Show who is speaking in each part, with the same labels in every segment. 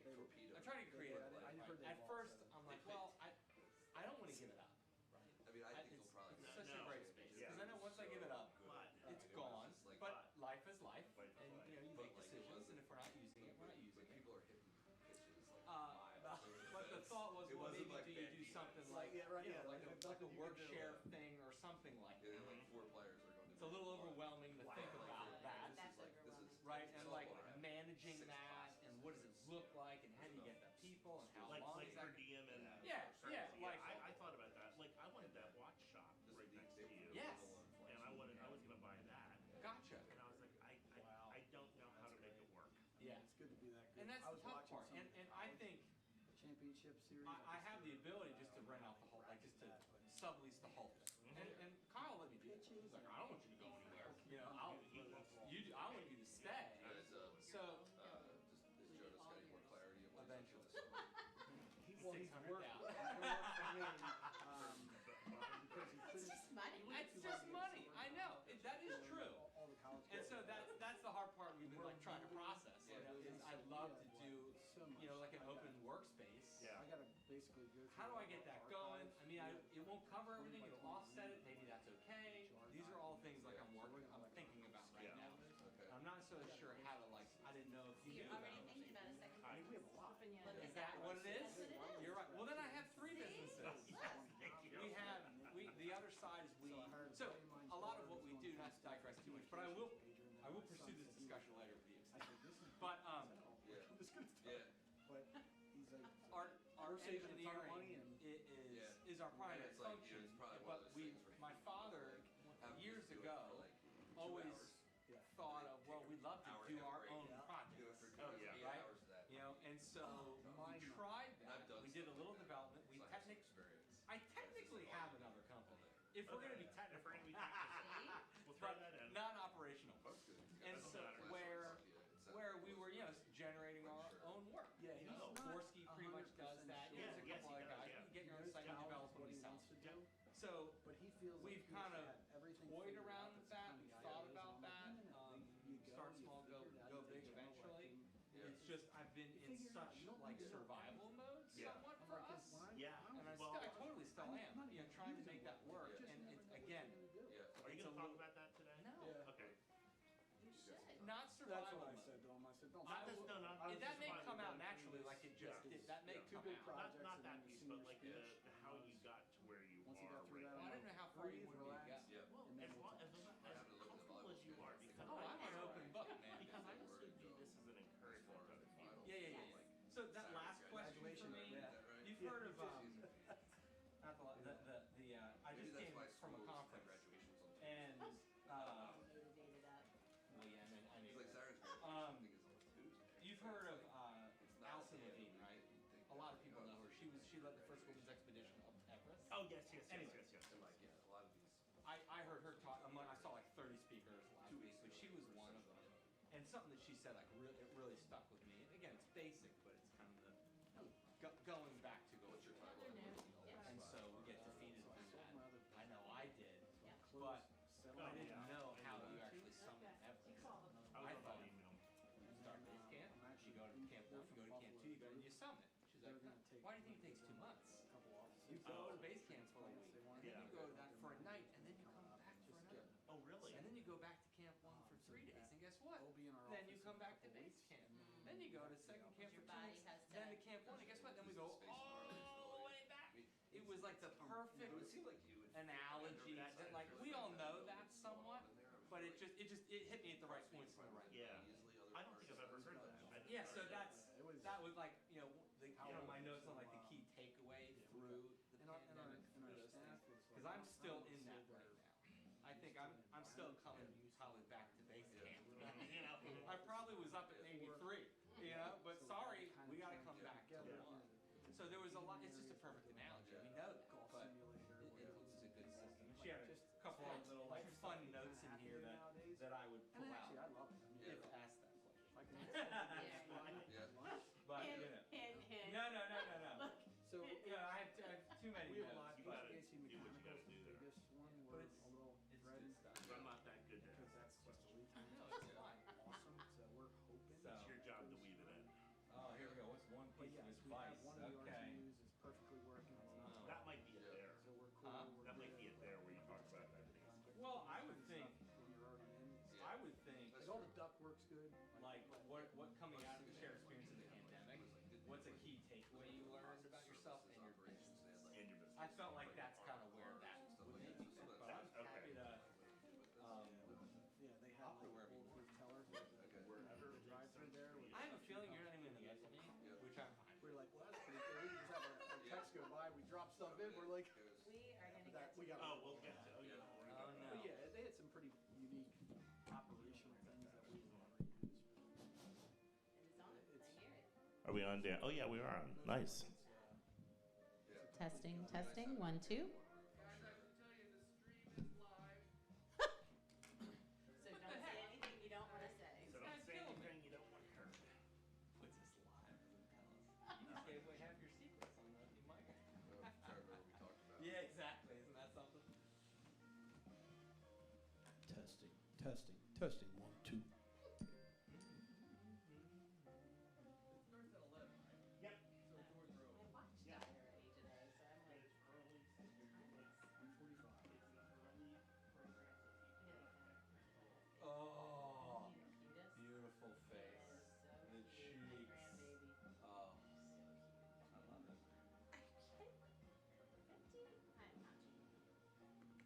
Speaker 1: get torpedoed.
Speaker 2: I'm trying to get creative. At first, I'm like, well, I don't want to give it up.
Speaker 1: I mean, I think you'll probably.
Speaker 2: It's such a great space because I know once I give it up, it's gone. But life is life, and you know you make decisions, and if we're not using it, we're not using it.
Speaker 1: People are hitting pitches
Speaker 2: But the thought was, well, maybe do you do something like, like a work share thing or something like that.
Speaker 1: Yeah, like 4 players are going to.
Speaker 2: It's a little overwhelming to think about that, right? And like managing that, and what does it look like, and how do you get the people, and how long is that?
Speaker 3: Per diem and
Speaker 2: yeah. Like
Speaker 3: I thought about that. Like I wanted that watch shop right next to you.
Speaker 2: Yes.
Speaker 3: And I was gonna buy that.
Speaker 2: Gotcha.
Speaker 3: And I was like, I don't know how to make it work.
Speaker 2: Yeah.
Speaker 4: It's good to be that good.
Speaker 2: And that's the tough part. And I think
Speaker 4: championship series.
Speaker 2: I have the ability just to rent out the whole, like just to sublease the whole thing. And Kyle let me do it. He's like, I don't want you to go anywhere. You know, I want you to stay. So.
Speaker 1: Does Jonas got any more clarity on what
Speaker 2: eventually.
Speaker 4: He's worked
Speaker 5: It's just money.
Speaker 2: It's just money. I know. That is true. And so that's the hard part we've been like trying to process. You know, is I love to do, you know, like an open workspace.
Speaker 3: Yeah.
Speaker 4: I gotta basically go.
Speaker 2: How do I get that going? I mean, it won't cover everything. It'll offset it. Maybe that's okay. These are all things like I'm thinking about right now. I'm not so sure how to like. I didn't know if you
Speaker 5: You're
Speaker 2: knew.
Speaker 5: already thinking about a second business.
Speaker 4: We have a lot.
Speaker 2: Is that what it is?
Speaker 5: That's what it is.
Speaker 2: You're right. Well, then I have 3 businesses. We have the other side is so a lot of what we do, not to digress too much, but I will pursue this discussion later with you. But
Speaker 4: But he's like,
Speaker 2: our engineering is our primary function. But my father years ago always thought of, well, we'd love to do our own projects, right? You know, and so we tried that. We did a little development. I technically have another company. If we're going to be technical,
Speaker 3: We'll throw that in.
Speaker 2: not operational. And so where we were, you know, generating our own work.
Speaker 4: yeah, he's not
Speaker 2: Gorski pretty much does that. There's a couple other guys. You get your own site and develop what he sells. So
Speaker 4: but he feels
Speaker 2: we've kind of toyed around with that. We've thought about that. Start small, go big eventually. It's just I've been in such like survival mode somewhat for us.
Speaker 3: Yeah.
Speaker 2: And I totally still am. You know, trying to make that work. And it's again.
Speaker 3: Are you going to talk about that today?
Speaker 2: No.
Speaker 3: Okay.
Speaker 5: You should.
Speaker 2: Not survival.
Speaker 4: That's what I
Speaker 2: mode.
Speaker 4: said to him. I said, don't.
Speaker 2: That may come out naturally, like it just did. That may come out.
Speaker 3: Not that piece, but like how you got to where you are right now.
Speaker 2: I don't know how far you want me to go.
Speaker 1: Yeah.
Speaker 3: Well, as comfortable as you are, because
Speaker 2: I'm an open book, man.
Speaker 3: Because I also view this as an encouragement to other people.
Speaker 2: Yeah. So that last question for me, you've heard of I just came from a conference, and
Speaker 5: Motivated up.
Speaker 2: well, yeah, I mean,
Speaker 1: It's like Saturday. I think it's on Tuesday.
Speaker 2: you've heard of Alison Levine, right? A lot of people know her. She led the first women's expedition up to Everest.
Speaker 3: Oh, yes.
Speaker 1: And like, a lot of these.
Speaker 2: I heard her talk. I saw like 30 speakers last week, but she was one of them. And something that she said, like, it really stuck with me. And again, it's basic, but it's kind of going back to
Speaker 1: What's your timeline?
Speaker 2: And so we get defeated through that. I know I did,
Speaker 5: Yeah.
Speaker 2: but I didn't know how you actually summon Everest. I thought you start base camp, you go to camp 1, you go to camp 2, you go and you summit. She's like, why do you think it takes 2 months? You go to base camp for a week, and then you go to that for a night, and then you come back for another.
Speaker 3: Oh, really?
Speaker 2: And then you go back to camp 1 for 3 days, and guess what? Then you come back to base camp. Then you go to second camp for 2 weeks, then to camp 1, and guess what? Then we go all the way back. It was like the perfect analogy that, like, we all know that somewhat, but it hit me at the right points in the right.
Speaker 3: Yeah. I don't think I've ever heard that.
Speaker 2: Yeah, so that was like, you know, my notes on like the key takeaway through the pandemic, through those things, because I'm still in that right now. I think I'm still coming probably back to base camp. You know, I probably was up at 83. You know, but sorry, we got to come back to 1. So there was a lot. It's just a perfect analogy. We know that, but it's a good system. She had a couple of little like fun notes in here that I would pull out if asked that question. But you know. No.
Speaker 4: So
Speaker 2: yeah, I have too many notes.
Speaker 3: You gotta do what you gotta do there.
Speaker 4: This one was a little
Speaker 2: good stuff.
Speaker 3: I'm not that good at
Speaker 4: because that's just a lead time.
Speaker 2: No, it's fine.
Speaker 4: Awesome. So we're hoping.
Speaker 3: It's your job to weave it in.
Speaker 2: Oh, here we go. What's one device,
Speaker 4: One of the
Speaker 2: okay.
Speaker 4: RTUs is perfectly working. It's not
Speaker 2: Oh.
Speaker 3: That might be it there.
Speaker 4: So we're cool.
Speaker 2: Huh?
Speaker 4: We're
Speaker 3: That might
Speaker 4: good.
Speaker 3: be it there where you talk about that base.
Speaker 2: Well, I would think,
Speaker 4: When you're already in, it's
Speaker 2: I would think,
Speaker 4: like all the duct works good.
Speaker 2: like, what coming out of the shared experience of the pandemic, what's a key takeaway you learned about yourself and your business?
Speaker 3: In your business.
Speaker 2: I felt like that's kind of where that would be, but I'm happy to,
Speaker 4: Yeah, they
Speaker 2: I'll
Speaker 4: have
Speaker 2: put
Speaker 4: like
Speaker 2: wherever
Speaker 4: old
Speaker 2: you
Speaker 4: fruit teller.
Speaker 3: Wherever
Speaker 4: The drive-through there. with-
Speaker 2: I have a feeling you're not even gonna get to me, which I'm fine
Speaker 4: We're like, well, that's pretty cool. We just have our text go by. We drop stuff in. We're like,
Speaker 5: We are gonna
Speaker 4: that
Speaker 5: get
Speaker 4: we
Speaker 5: to.
Speaker 4: got.
Speaker 3: Oh, we'll get to. Oh yeah. Don't worry
Speaker 2: Oh,
Speaker 3: about
Speaker 2: no.
Speaker 3: that.
Speaker 4: But yeah, they had some pretty unique operational things that we would never use.
Speaker 5: It is on. I hear it.
Speaker 3: Are we on there? Oh yeah, we are on. Nice.
Speaker 5: Testing, testing, 1, 2. So don't say anything you don't want to say.
Speaker 3: So don't say anything you don't want heard.
Speaker 2: puts us live, doesn't tell us. You just gave away half your secrets on the mic.
Speaker 1: Trying to remember what we talked about.
Speaker 2: Yeah, exactly. Isn't that something?
Speaker 6: Testing, testing, testing. 1, 2.
Speaker 2: It starts at 11, right?
Speaker 3: Yep.
Speaker 2: So doors are
Speaker 5: I
Speaker 2: open.
Speaker 5: watched
Speaker 3: Yeah.
Speaker 5: that already today, so I'm like,
Speaker 3: It's early. So you're like
Speaker 4: 145.
Speaker 3: it's the early programs that you
Speaker 5: yeah,
Speaker 3: can.
Speaker 2: Oh,
Speaker 5: the cutest.
Speaker 2: beautiful
Speaker 5: He
Speaker 2: face.
Speaker 5: is so
Speaker 2: The
Speaker 5: cute. My
Speaker 2: cheeks.
Speaker 5: grandbaby.
Speaker 2: Oh,
Speaker 5: So cute.
Speaker 2: I love it.
Speaker 5: Are you kidding?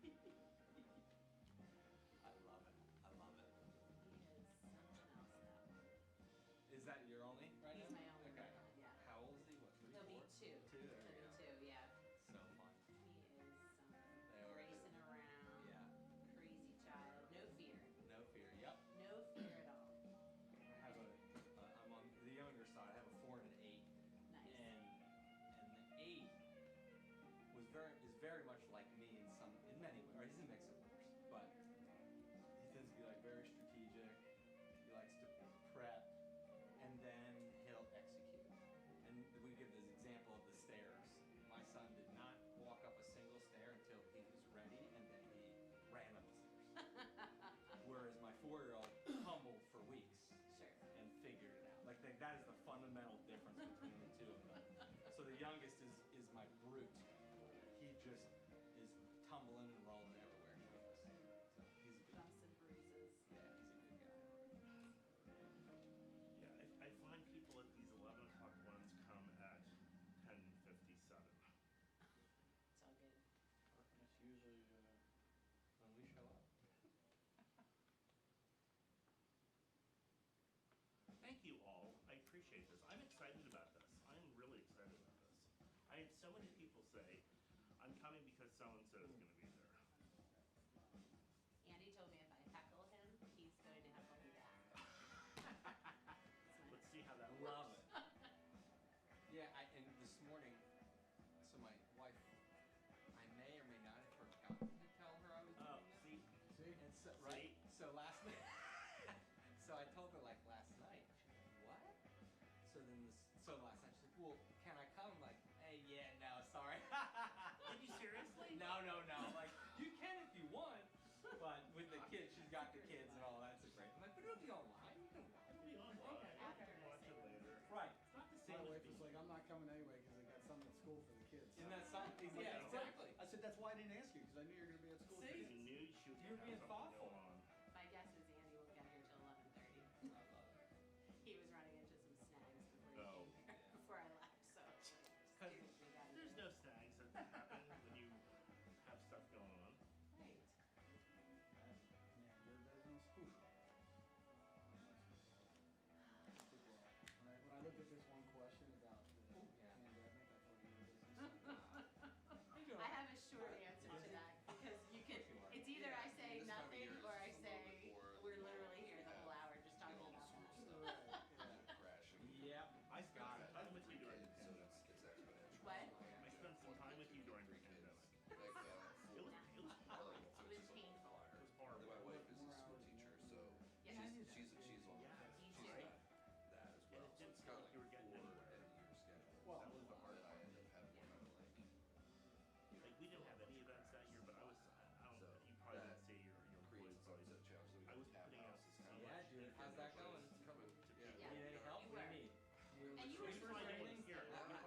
Speaker 5: 50? I'm not cheating.
Speaker 2: I love it. I love it.
Speaker 5: He is something else though.
Speaker 2: Is that your only right
Speaker 5: He's
Speaker 2: now?
Speaker 5: my only
Speaker 2: Okay.
Speaker 5: right now, yeah.
Speaker 2: How old is he? What, 3,
Speaker 5: He'll
Speaker 2: 4?
Speaker 5: be 2.
Speaker 2: 2, there
Speaker 5: He'll
Speaker 2: we
Speaker 5: be
Speaker 2: go.
Speaker 5: 2, yeah.
Speaker 2: So fun.
Speaker 5: He is something.
Speaker 2: They are
Speaker 5: Racing around.
Speaker 2: Yeah.
Speaker 5: Crazy child. No fear.
Speaker 2: No fear. Yep.
Speaker 5: No fear at all.
Speaker 2: I have I'm on the younger side. I have a 4 and an 8.
Speaker 5: Nice.
Speaker 2: And the 8 is very much like me in many ways. Or he's a mix of course, but he tends to be like very strategic. He likes to prep, and then he'll execute. And we give this example of the stairs. My son did not walk up a single stair until he was ready, and then he ran up the stairs. Whereas my 4-year-old humbled for weeks
Speaker 5: Sure.
Speaker 2: and figured it out. Like that is the fundamental difference between the two of them. So the youngest is my brute. He just is tumbling and rolling everywhere he goes. So he's a good,
Speaker 5: Bumps and bruises.
Speaker 2: yeah, he's a good guy.
Speaker 3: Yeah, I find people at these 11 o'clock ones come at 10:57.
Speaker 5: It's all good.
Speaker 2: That's usually when we show up.
Speaker 3: Thank you all. I appreciate this. I'm excited about this. I'm really excited about this. I had so many people say, I'm coming because so-and-so is going to be there.
Speaker 5: Andy told me if I heckle him, he's going to heckle me back.
Speaker 3: Let's see how that
Speaker 2: Love
Speaker 3: works.
Speaker 2: it. Yeah, and this morning, so my wife, I may or may not have forgotten to tell her I was
Speaker 3: Oh,
Speaker 2: doing this.
Speaker 3: see?
Speaker 2: And so, right? So last night, so I told her like last night. She's like, what? So then last night she's like, well, can I come? I'm like, hey, yeah, no, sorry.
Speaker 3: Did you seriously?
Speaker 2: No. Like, you can if you want, but with the kids, she's got the kids and all that. So great. I'm like, but it'll be online. You can watch.
Speaker 3: It'll be online.
Speaker 5: Okay.
Speaker 3: I can watch it later.
Speaker 2: Right.
Speaker 3: It's not the
Speaker 4: My
Speaker 3: same as
Speaker 4: wife
Speaker 3: being.
Speaker 4: was like, I'm not coming anyway because they got something at school for the kids.
Speaker 2: Isn't that something?
Speaker 4: I'm like,
Speaker 2: Yeah, exactly.
Speaker 4: I said, that's why I didn't ask you because I knew you were going to be at school. for
Speaker 2: See?
Speaker 4: the
Speaker 3: You
Speaker 4: kids."
Speaker 3: knew she was
Speaker 2: You're
Speaker 3: gonna
Speaker 2: being
Speaker 3: have something
Speaker 2: thoughtful.
Speaker 3: going on.
Speaker 5: My guess is Andy won't get here till 11:30.
Speaker 2: I love it.
Speaker 5: He was running into some snags before
Speaker 3: Oh.
Speaker 5: he came here, before I left, so seriously, we got it.
Speaker 3: There's no snags that happen when you have stuff going on.
Speaker 5: Right.
Speaker 4: Yeah, your business. Whew. When I looked at this one question about the pandemic, I thought you were business.
Speaker 5: I have a short answer to that because you can. It's either I say
Speaker 1: This time of
Speaker 5: nothing
Speaker 1: year
Speaker 5: or I
Speaker 1: is a
Speaker 5: say
Speaker 1: little bit more-
Speaker 5: we're literally here the whole hour just talking about that.
Speaker 1: Crashing.
Speaker 2: Yep.
Speaker 3: I spent some time with you during the
Speaker 1: So
Speaker 3: pandemic.
Speaker 1: it's exponential.
Speaker 5: What?
Speaker 3: I spent some time with you during the pandemic.
Speaker 1: Like,
Speaker 3: It was horrible.
Speaker 5: It was painful.
Speaker 3: It was
Speaker 1: And
Speaker 3: horrible.
Speaker 1: my wife is a school teacher, so
Speaker 5: Yes.
Speaker 1: she's on
Speaker 3: Yeah.
Speaker 5: Me
Speaker 1: she's
Speaker 5: too.
Speaker 1: that as well.
Speaker 3: And it
Speaker 1: So
Speaker 3: didn't
Speaker 1: it's
Speaker 3: feel
Speaker 1: got
Speaker 3: like you were getting
Speaker 1: 4
Speaker 3: anywhere.
Speaker 1: end-of-year schedule.
Speaker 4: Well,
Speaker 1: That was the part that I ended up having to kind of like,
Speaker 3: Like we didn't have any events that year, but I don't know. You probably
Speaker 1: that
Speaker 3: didn't say your
Speaker 1: creates
Speaker 3: employees
Speaker 1: a
Speaker 3: always.
Speaker 1: challenge. So we
Speaker 3: I
Speaker 1: got
Speaker 3: was
Speaker 1: tab
Speaker 3: putting out
Speaker 1: houses
Speaker 3: so
Speaker 1: kind of
Speaker 2: Yeah,
Speaker 3: much
Speaker 2: dude. How's that going?
Speaker 1: It's coming.
Speaker 3: to
Speaker 1: Yeah.
Speaker 3: people.
Speaker 5: Yeah.
Speaker 2: Need any help?
Speaker 5: You
Speaker 2: What do
Speaker 5: were.
Speaker 2: you need?
Speaker 5: And you were
Speaker 3: Which is why I
Speaker 5: supporting
Speaker 3: didn't
Speaker 5: me
Speaker 3: hear.
Speaker 5: still.
Speaker 3: You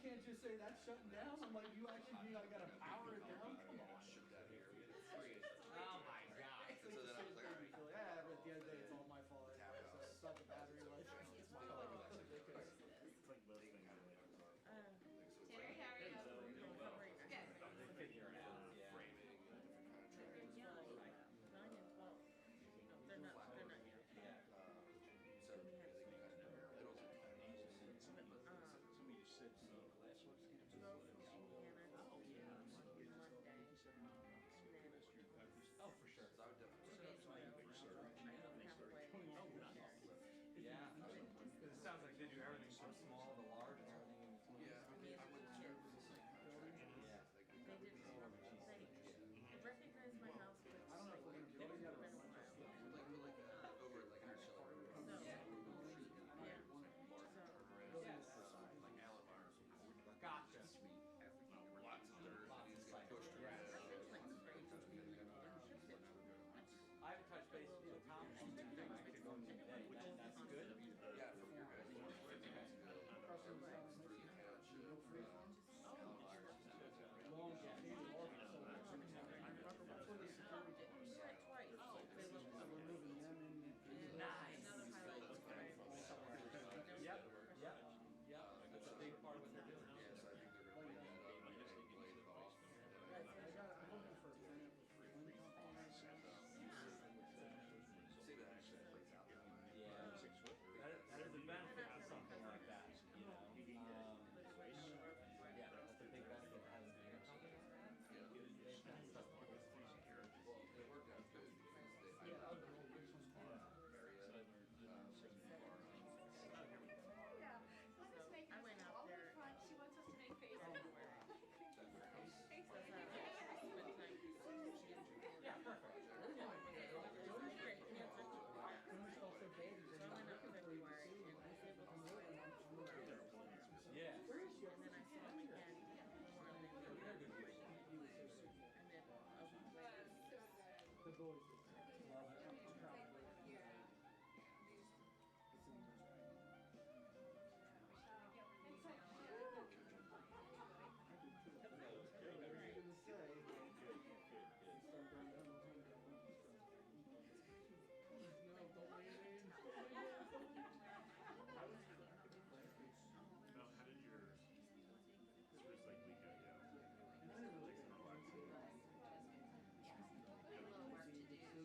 Speaker 4: can't just say that's shutting down. I'm like, you actually mean I gotta power it down? Come on.
Speaker 1: Shut that here.
Speaker 2: Oh my god.
Speaker 1: And so then I was like, all right.
Speaker 4: Yeah, but at the end of the day, it's all my fault.
Speaker 1: Tap
Speaker 4: So
Speaker 1: house.
Speaker 4: it's not the battery, like, it's my fault. It's ridiculous.
Speaker 3: It's like most things in life.
Speaker 5: Terry, how are you? Good.
Speaker 2: They figure it out. Yeah.
Speaker 1: Framing and different kind of tracks.
Speaker 7: Yeah, like 9 and 12. No, they're not yet.
Speaker 2: Yeah.
Speaker 1: So I think you kind of know. It was like
Speaker 6: Somebody just said to me last week.
Speaker 7: To go from Indiana to Monday.
Speaker 2: Oh, for sure.
Speaker 1: I would definitely.
Speaker 7: I don't have a way.
Speaker 2: Yeah. It sounds like they do everything from small to large and everything in between.
Speaker 1: Yeah, I mean, I went to
Speaker 2: Yeah.
Speaker 7: They didn't, they recognized my house, but
Speaker 4: I don't know if we're gonna do it yet.
Speaker 7: it's been a while.
Speaker 1: like over at like an Arcello Road.
Speaker 7: So, yeah.
Speaker 1: Like Alan Myers.
Speaker 2: Gotcha.
Speaker 1: Lots of dirt.
Speaker 2: Lots
Speaker 1: And he's
Speaker 2: of
Speaker 1: gonna push
Speaker 2: cycles.
Speaker 1: through
Speaker 2: Yeah.
Speaker 1: that.
Speaker 2: I haven't touched base with Tom. I'm actually going to today. That's good.
Speaker 1: Yeah, from your guys.
Speaker 4: Crushing the sound
Speaker 1: Through the township. Alan Myers.
Speaker 4: long huge orbit. So that's when the security
Speaker 7: We did it twice. They looked
Speaker 4: we're moving them in.
Speaker 2: Nice.
Speaker 7: another highlight was right.
Speaker 2: Yep. Yep. Yep. That's a big part of what they're doing.
Speaker 1: Yeah, so I think they're gonna clean that up and blade it off.
Speaker 4: I'm looking for a plant with wind company right now.
Speaker 1: See that actually plays out that way.
Speaker 2: Yeah. That is a benefit to something like that, you know. Yeah, that's a big benefit to having a company. They've done stuff like this.
Speaker 1: Well, it worked out good because they,
Speaker 4: Yeah,
Speaker 1: I
Speaker 4: the whole Richmond
Speaker 1: area,
Speaker 5: Yeah. Let us make
Speaker 7: I went out there
Speaker 5: She wants us to make faces.
Speaker 7: February.
Speaker 2: Yeah, perfect.
Speaker 4: also babies.
Speaker 7: So I went up in February and was able to see him.
Speaker 2: Yeah.
Speaker 7: And then I saw him again more than
Speaker 2: They're good people.
Speaker 7: and then a week later.
Speaker 4: The boys.
Speaker 3: How did your Swiss like weekend go?
Speaker 5: A little work to do.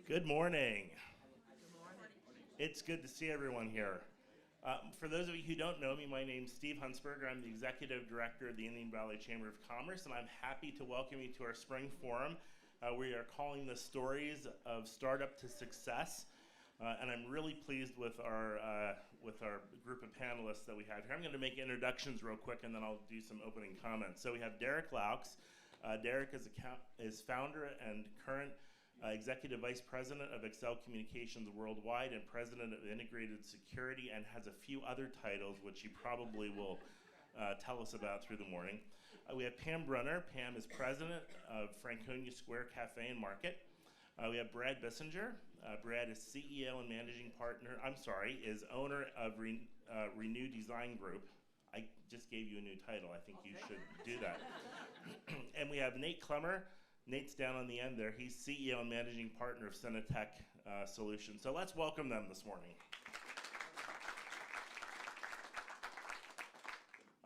Speaker 3: Good morning. It's good to see everyone here. For those of you who don't know me, my name's Steve Huntsberger. I'm the Executive Director of the Indian Valley Chamber of Commerce, and I'm happy to welcome you to our spring forum. We are calling this Stories of Startup to Success, and I'm really pleased with our group of panelists that we have here. I'm going to make introductions real quick, and then I'll do some opening comments. So we have Derek Loux. Derek is founder and current Executive Vice President of Excel Communications Worldwide and President of Integrated Security, and has a few other titles which he probably will tell us about through the morning. We have Pam Brunner. Pam is President of Franconia Square Cafe and Market. We have Brad Bissinger. Brad is CEO and Managing Partner, is owner of Renew Design Group. I just gave you a new title. I think you should do that. And we have Nate Clemmer. Nate's down on the end there. He's CEO and Managing Partner of Synatek Solutions. So let's welcome them this morning.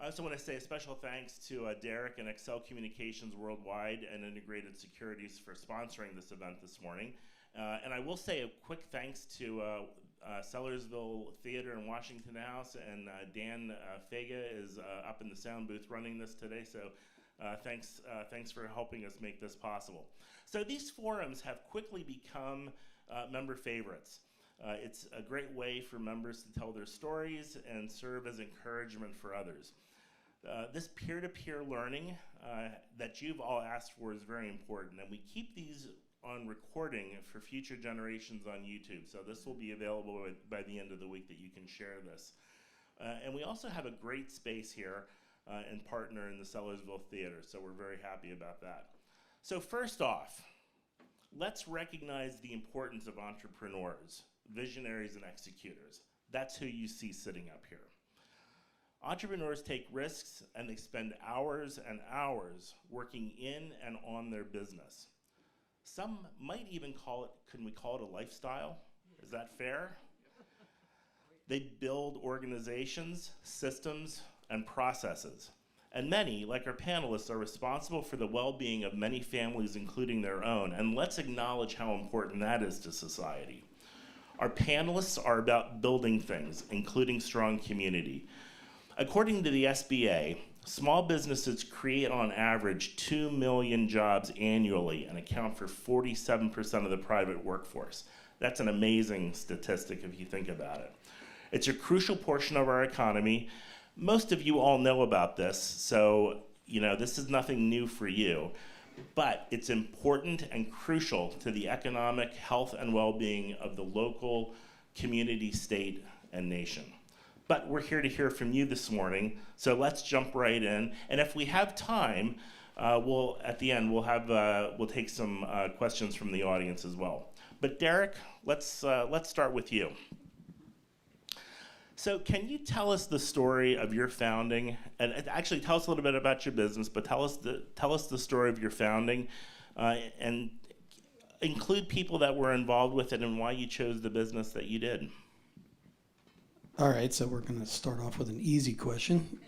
Speaker 3: I also want to say a special thanks to Derek and Excel Communications Worldwide and Integrated Securities for sponsoring this event this morning. And I will say a quick thanks to Sellersville Theater in Washington House, and Dan Fega is up in the sound booth running this today. So thanks for helping us make this possible. So these forums have quickly become member favorites. It's a great way for members to tell their stories and serve as encouragement for others. This peer-to-peer learning that you've all asked for is very important, and we keep these on recording for future generations on YouTube. So this will be available by the end of the week that you can share this. And we also have a great space here and partner in the Sellersville Theater, so we're very happy about that. So first off, let's recognize the importance of entrepreneurs, visionaries, and executors. That's who you see sitting up here. Entrepreneurs take risks, and they spend hours and hours working in and on their business. Some might even call it, can we call it a lifestyle? Is that fair? They build organizations, systems, and processes. And many, like our panelists, are responsible for the well-being of many families, including their own. And let's acknowledge how important that is to society. Our panelists are about building things, including strong community. According to the SBA, small businesses create on average 2 million jobs annually and account for 47% of the private workforce. That's an amazing statistic if you think about it. It's a crucial portion of our economy. Most of you all know about this, so this is nothing new for you, but it's important and crucial to the economic health and well-being of the local community, state, and nation. But we're here to hear from you this morning, so let's jump right in. And if we have time, at the end we'll take some questions from the audience as well. But Derek, let's start with you. So can you tell us the story of your founding, and actually tell us a little bit about your business, but tell us the story of your founding, and include people that were involved with it and why you chose the business that you did.
Speaker 8: All right, so we're going to start off with an easy question.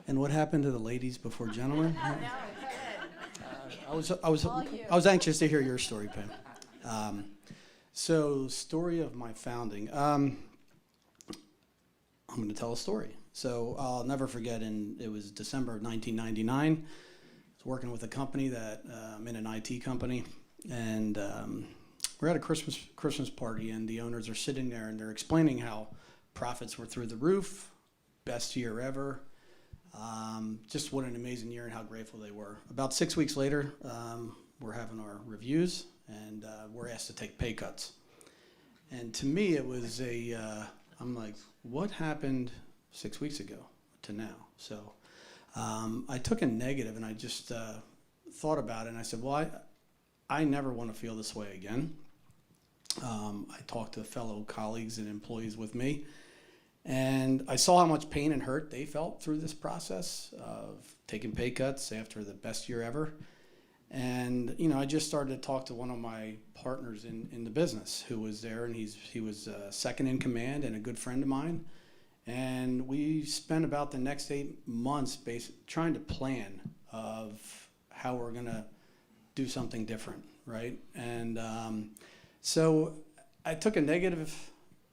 Speaker 8: And what happened to the ladies before gentlemen? I was anxious to hear your story, Pam. So, story of my founding. I'm going to tell a story. So I'll never forget, it was December of 1999. I was working with a company I'm in an IT company, and we're at a Christmas party, and the owners are sitting there, and they're explaining how profits were through the roof, best year ever, just what an amazing year and how grateful they were. About 6 weeks later, we're having our reviews, and we're asked to take pay cuts. And to me, it was I'm like, what happened 6 weeks ago to now? So I took a negative, and I just thought about it, and I said, well, I never want to feel this way again. I talked to fellow colleagues and employees with me, and I saw how much pain and hurt they felt through this process of taking pay cuts after the best year ever. And I just started to talk to one of my partners in the business who was there, and he was second in command and a good friend of mine. And we spent about the next 8 months trying to plan of how we're going to do something different. right? And so I took a negative,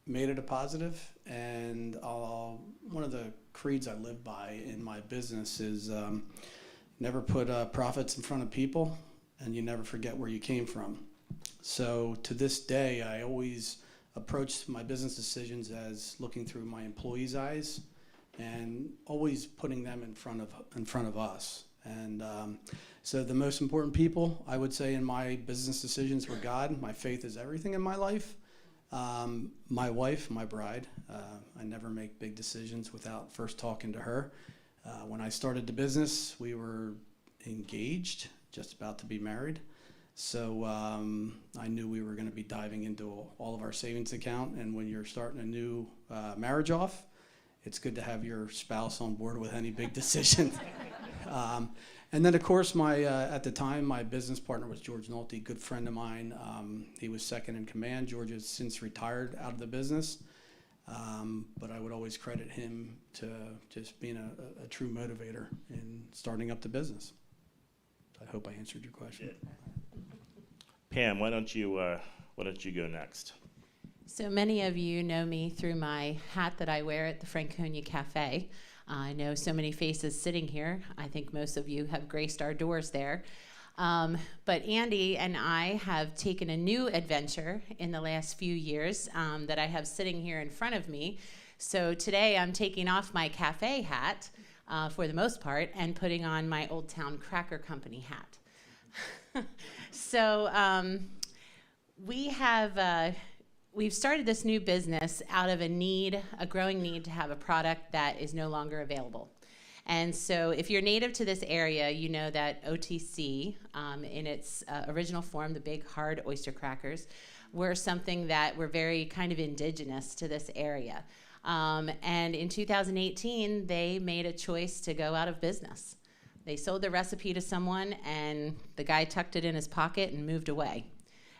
Speaker 8: made it a positive, and one of the creeds I live by in my business is never put profits in front of people, and you never forget where you came from. So to this day, I always approach my business decisions as looking through my employees' eyes and always putting them in front of us. And so the most important people, I would say, in my business decisions were God. My faith is everything in my life. My wife, my bride, I never make big decisions without first talking to her. When I started the business, we were engaged, just about to be married. So I knew we were going to be diving into all of our savings account. And when you're starting a new marriage off, it's good to have your spouse on board with any big decisions. And then, of course, at the time, my business partner was George Nolte, good friend of mine. He was second in command. George has since retired out of the business. But I would always credit him to just being a true motivator in starting up the business. I hope I answered your question.
Speaker 3: Pam, why don't you go next?
Speaker 5: So many of you know me through my hat that I wear at the Franconia Cafe. I know so many faces sitting here. I think most of you have graced our doors there. But Andy and I have taken a new adventure in the last few years that I have sitting here in front of me. So today I'm taking off my cafe hat for the most part and putting on my Old Town Cracker Company hat. So we've started this new business out of a growing need to have a product that is no longer available. And so if you're native to this area, you know that OTC, in its original form, the big hard oyster crackers, were something that were very kind of indigenous to this area. And in 2018, they made a choice to go out of business. They sold the recipe to someone, and the guy tucked it in his pocket and moved away.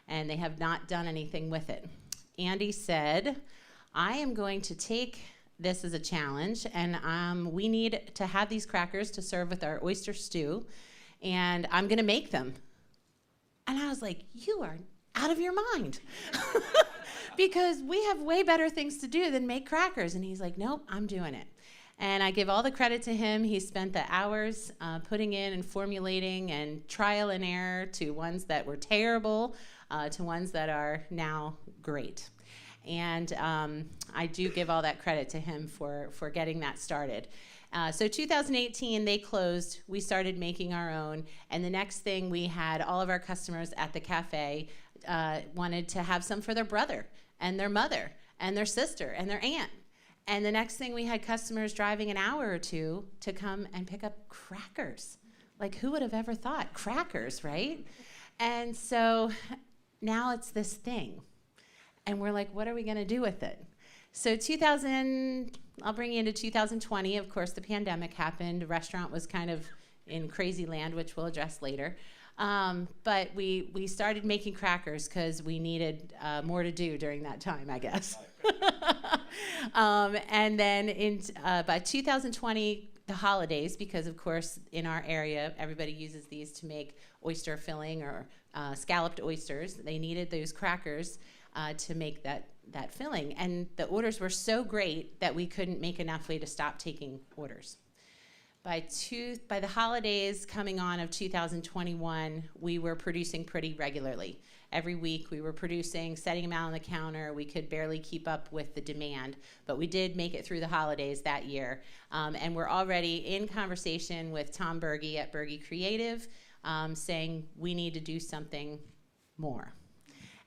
Speaker 5: And they have not done anything with it. Andy said, I am going to take this as a challenge, and we need to have these crackers to serve with our oyster stew, and I'm going to make them. And I was like, you are out of your mind. Because we have way better things to do than make crackers. And he's like, nope, I'm doing it. And I give all the credit to him. He spent the hours putting in and formulating and trial and error to ones that were terrible, to ones that are now great. And I do give all that credit to him for getting that started. So 2018, they closed. We started making our own. And the next thing, we had all of our customers at the cafe wanted to have some for their brother and their mother and their sister and their aunt. And the next thing, we had customers driving an hour or two to come and pick up crackers. Like, who would have ever thought? Crackers, right? And so now it's this thing. And we're like, what are we going to do with it? So I'll bring you into 2020. Of course, the pandemic happened. The restaurant was kind of in crazy land, which we'll address later. But we started making crackers because we needed more to do during that time, I guess. And then by 2020, the holidays, because of course in our area everybody uses these to make oyster filling or scalloped oysters. They needed those crackers to make that filling, and the orders were so great that we couldn't make enough way to stop taking orders. By the holidays coming on of 2021, we were producing pretty regularly. Every week we were producing, setting them out on the counter. We could barely keep up with the demand, but we did make it through the holidays that year. And we're already in conversation with Tom Berge at Berge Creative, saying we need to do something more.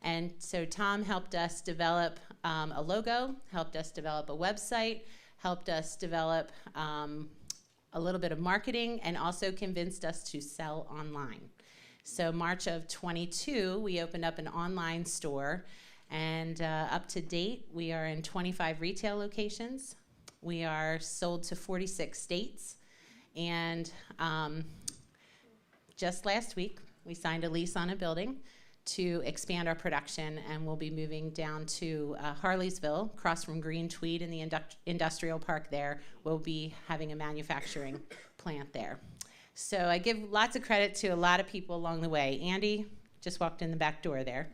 Speaker 5: And so Tom helped us develop a logo, helped us develop a website, helped us develop a little bit of marketing, and also convinced us to sell online. So March of 22, we opened up an online store, and up to date, we are in 25 retail locations. We are sold to 46 states, and just last week, we signed a lease on a building to expand our production, and we'll be moving down to Harleysville, across from Green Tweed in the industrial park there. We'll be having a manufacturing plant there. So I give lots of credit to a lot of people along the way. Andy, just walked in the back door there.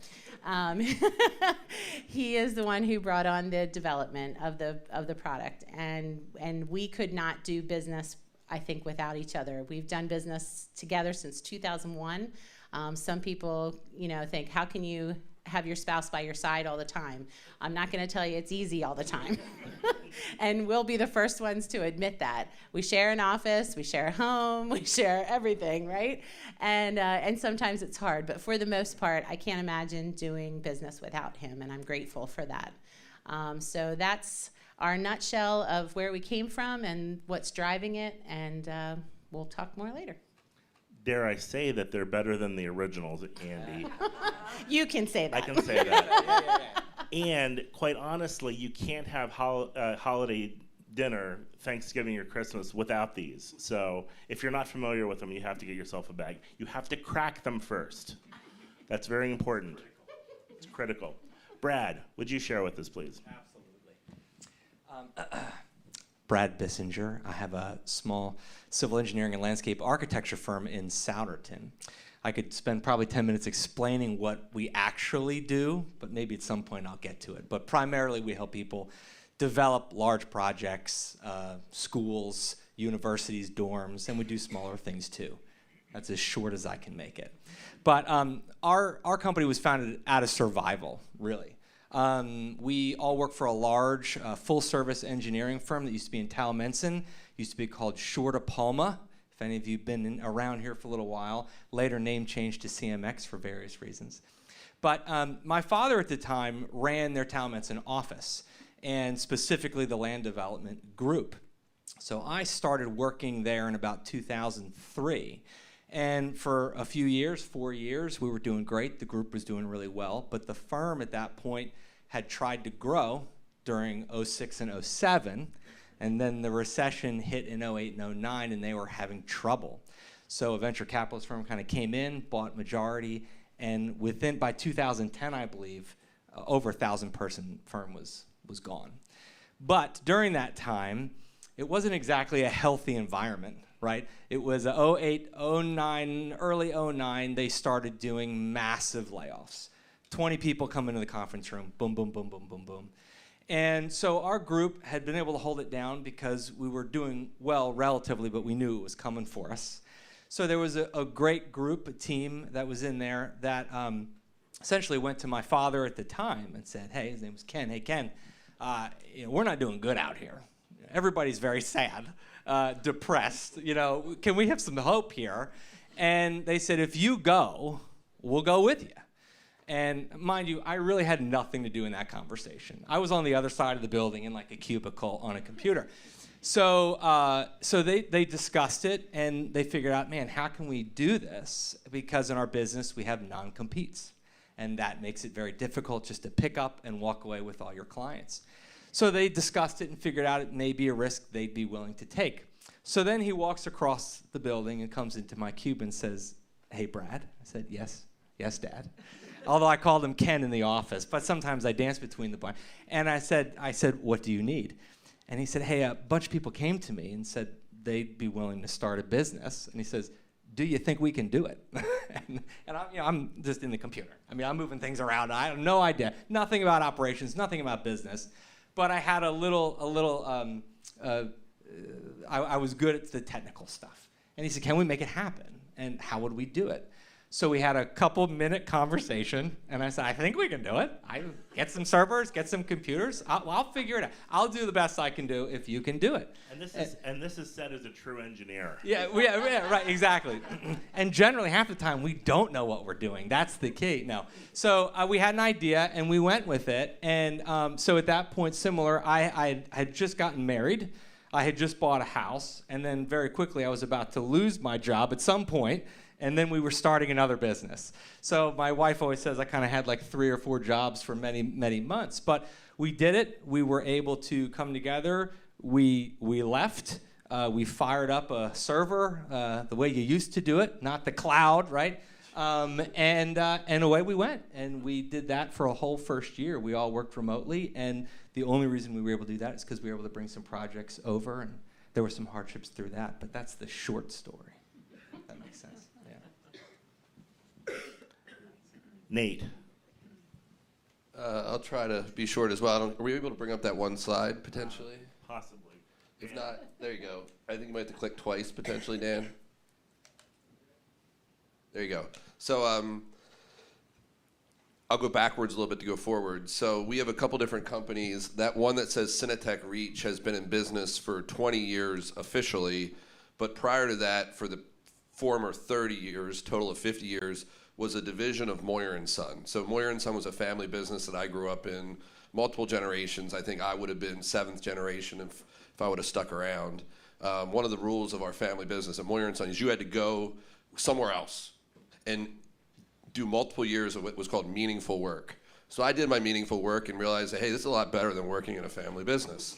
Speaker 5: He is the one who brought on the development of the product, and we could not do business, I think, without each other. We've done business together since 2001. Some people, think, how can you have your spouse by your side all the time? I'm not going to tell you it's easy all the time. And we'll be the first ones to admit that. We share an office, we share a home, we share everything, right? And sometimes it's hard, but for the most part, I can't imagine doing business without him, and I'm grateful for that. So that's our nutshell of where we came from and what's driving it, and we'll talk more later.
Speaker 3: Dare I say that they're better than the originals, Andy?
Speaker 5: You can say that.
Speaker 3: I can say that. And quite honestly, you can't have holiday dinner, Thanksgiving or Christmas without these. So if you're not familiar with them, you have to get yourself a bag. You have to crack them first. That's very important. It's critical. Brad, would you share with us, please?
Speaker 9: Absolutely. Brad Bissinger. I have a small civil engineering and landscape architecture firm in Souderton. I could spend probably 10 minutes explaining what we actually do, but maybe at some point I'll get to it. But primarily we help people develop large projects, schools, universities, dorms, and we do smaller things too. That's as short as I can make it. But our company was founded out of survival, really. We all work for a large full-service engineering firm that used to be in Towamencin, used to be called Shore to Palma. If any of you have been around here for a little while, later name changed to CMX for various reasons. But my father at the time ran their Towamencin office, and specifically the land development group. So I started working there in about 2003. And for a few years, 4 years, we were doing great. The group was doing really well. But the firm at that point had tried to grow during 06 and 07. And then the recession hit in 08 and 09, and they were having trouble. So a venture capitalist firm kind of came in, bought majority, and by 2010, I believe, over 1,000-person firm was gone. But during that time, it wasn't exactly a healthy environment. Right? It was 08, 09, early 09, they started doing massive layoffs. 20 people come into the conference room, boom, boom, boom, boom, boom, boom. And so our group had been able to hold it down because we were doing well relatively, but we knew it was coming for us. So there was a great group, a team that was in there that essentially went to my father at the time and said, hey, his name was Ken, hey, Ken, we're not doing good out here. Everybody's very sad. Depressed, can we have some hope here? And they said, if you go, we'll go with you. And mind you, I really had nothing to do in that conversation. I was on the other side of the building in like a cubicle on a computer. So they discussed it, and they figured out, man, how can we do this? Because in our business, we have non-competes. And that makes it very difficult just to pick up and walk away with all your clients. So they discussed it and figured out it may be a risk they'd be willing to take. So then he walks across the building and comes into my cube and says, hey, Brad. I said, yes, Dad. Although I called him Ken in the office, but sometimes I dance between the boys. And I said, what do you need? And he said, hey, a bunch of people came to me and said they'd be willing to start a business. And he says, do you think we can do it? and I'm just in the computer. I'm moving things around. I have no idea. Nothing about operations, nothing about business. But I had I was good at the technical stuff. And he said, can we make it happen? And how would we do it? So we had a couple-minute conversation, and I said, I think we can do it. I get some servers, get some computers. I'll figure it out. I'll do the best I can do if you can do it.
Speaker 3: And this is said as a true engineer.
Speaker 9: Yeah, right, exactly. And generally, half the time, we don't know what we're doing. That's the key. No. So we had an idea, and we went with it. And so at that point, similar, I had just gotten married. I had just bought a house, and then very quickly, I was about to lose my job at some point. And then we were starting another business. So my wife always says I kind of had like 3 or 4 jobs for many, many months. But we did it. We were able to come together. We left. We fired up a server the way you used to do it, not the cloud, right? And away we went. And we did that for a whole first year. We all worked remotely. And the only reason we were able to do that is because we were able to bring some projects over. And there were some hardships through that. But that's the short story. If that makes sense.
Speaker 3: Nate.
Speaker 10: I'll try to be short as well. Are we able to bring up that one slide potentially?
Speaker 3: Possibly.
Speaker 10: If not, there you go. I think you might have to click twice potentially, Dan. There you go. So I'll go backwards a little bit to go forward. So we have a couple different companies. That one that says Synatek Reach has been in business for 20 years officially, but prior to that, for the former 30 years, total of 50 years, was a division of Moyer & Son. So Moyer & Son was a family business that I grew up in, multiple generations. I think I would have been 7th generation if I would have stuck around. One of the rules of our family business at Moyer & Son is you had to go somewhere else and do multiple years of what was called meaningful work. So I did my meaningful work and realized that, hey, this is a lot better than working in a family business.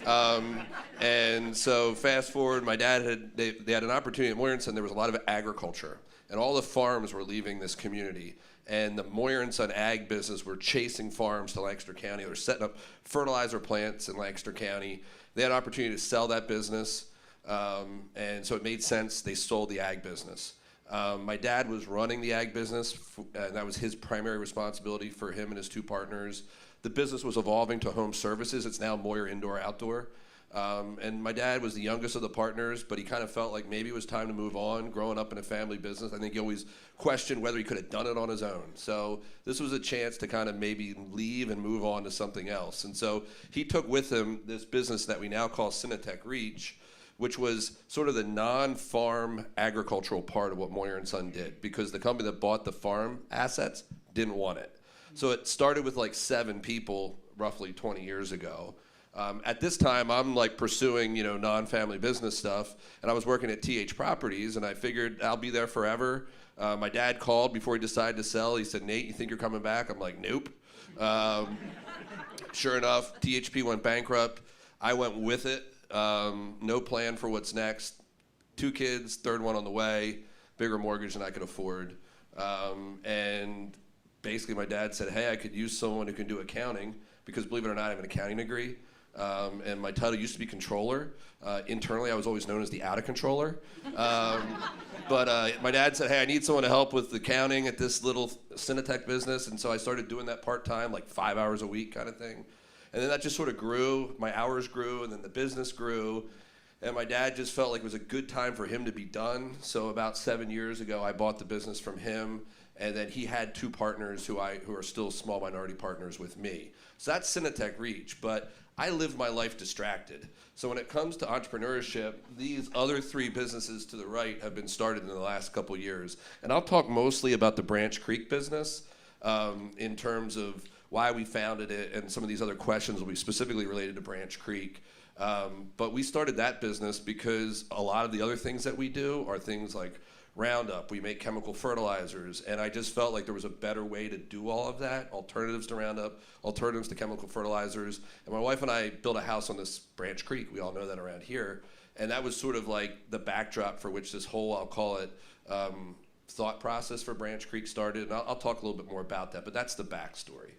Speaker 10: And so fast forward, my dad they had an opportunity at Moyer & Son. There was a lot of agriculture, and all the farms were leaving this community. And the Moyer & Son ag business were chasing farms to Lancaster County. They were setting up fertilizer plants in Lancaster County. They had an opportunity to sell that business, and so it made sense. They sold the ag business. My dad was running the ag business, and that was his primary responsibility for him and his two partners. The business was evolving to home services. It's now Moyer Indoor Outdoor. And my dad was the youngest of the partners, but he kind of felt like maybe it was time to move on. Growing up in a family business, I think he always questioned whether he could have done it on his own. So this was a chance to kind of maybe leave and move on to something else. And so he took with him this business that we now call Synatek Reach, which was sort of the non-farm agricultural part of what Moyer & Son did, because the company that bought the farm assets didn't want it. So it started with like 7 people roughly 20 years ago. At this time, I'm like pursuing, non-family business stuff, and I was working at TH Properties, and I figured I'll be there forever. My dad called before he decided to sell. He said, "Nate, you think you're coming back?" I'm like, "Nope." Sure enough, THP went bankrupt. I went with it. No plan for what's next. 2 kids, 3rd one on the way, bigger mortgage than I could afford. And basically my dad said, hey, I could use someone who can do accounting, because believe it or not, I have an accounting degree. And my title used to be controller. Internally, I was always known as the out-of-controller. But my dad said, hey, I need someone to help with accounting at this little Synatek business. And so I started doing that part-time, like 5 hours a week kind of thing. And then that just sort of grew. My hours grew, and then the business grew. And my dad just felt like it was a good time for him to be done. So about 7 years ago, I bought the business from him. And then he had 2 partners who are still small minority partners with me. So that's Synatek Reach. But I live my life distracted. So when it comes to entrepreneurship, these other 3 businesses to the right have been started in the last couple years. And I'll talk mostly about the Branch Creek business in terms of why we founded it, and some of these other questions will be specifically related to Branch Creek. But we started that business because a lot of the other things that we do are things like Roundup. We make chemical fertilizers, and I just felt like there was a better way to do all of that, alternatives to Roundup, alternatives to chemical fertilizers. And my wife and I built a house on this Branch Creek. We all know that around here. And that was sort of like the backdrop for which this whole, I'll call it, thought process for Branch Creek started. And I'll talk a little bit more about that, but that's the backstory.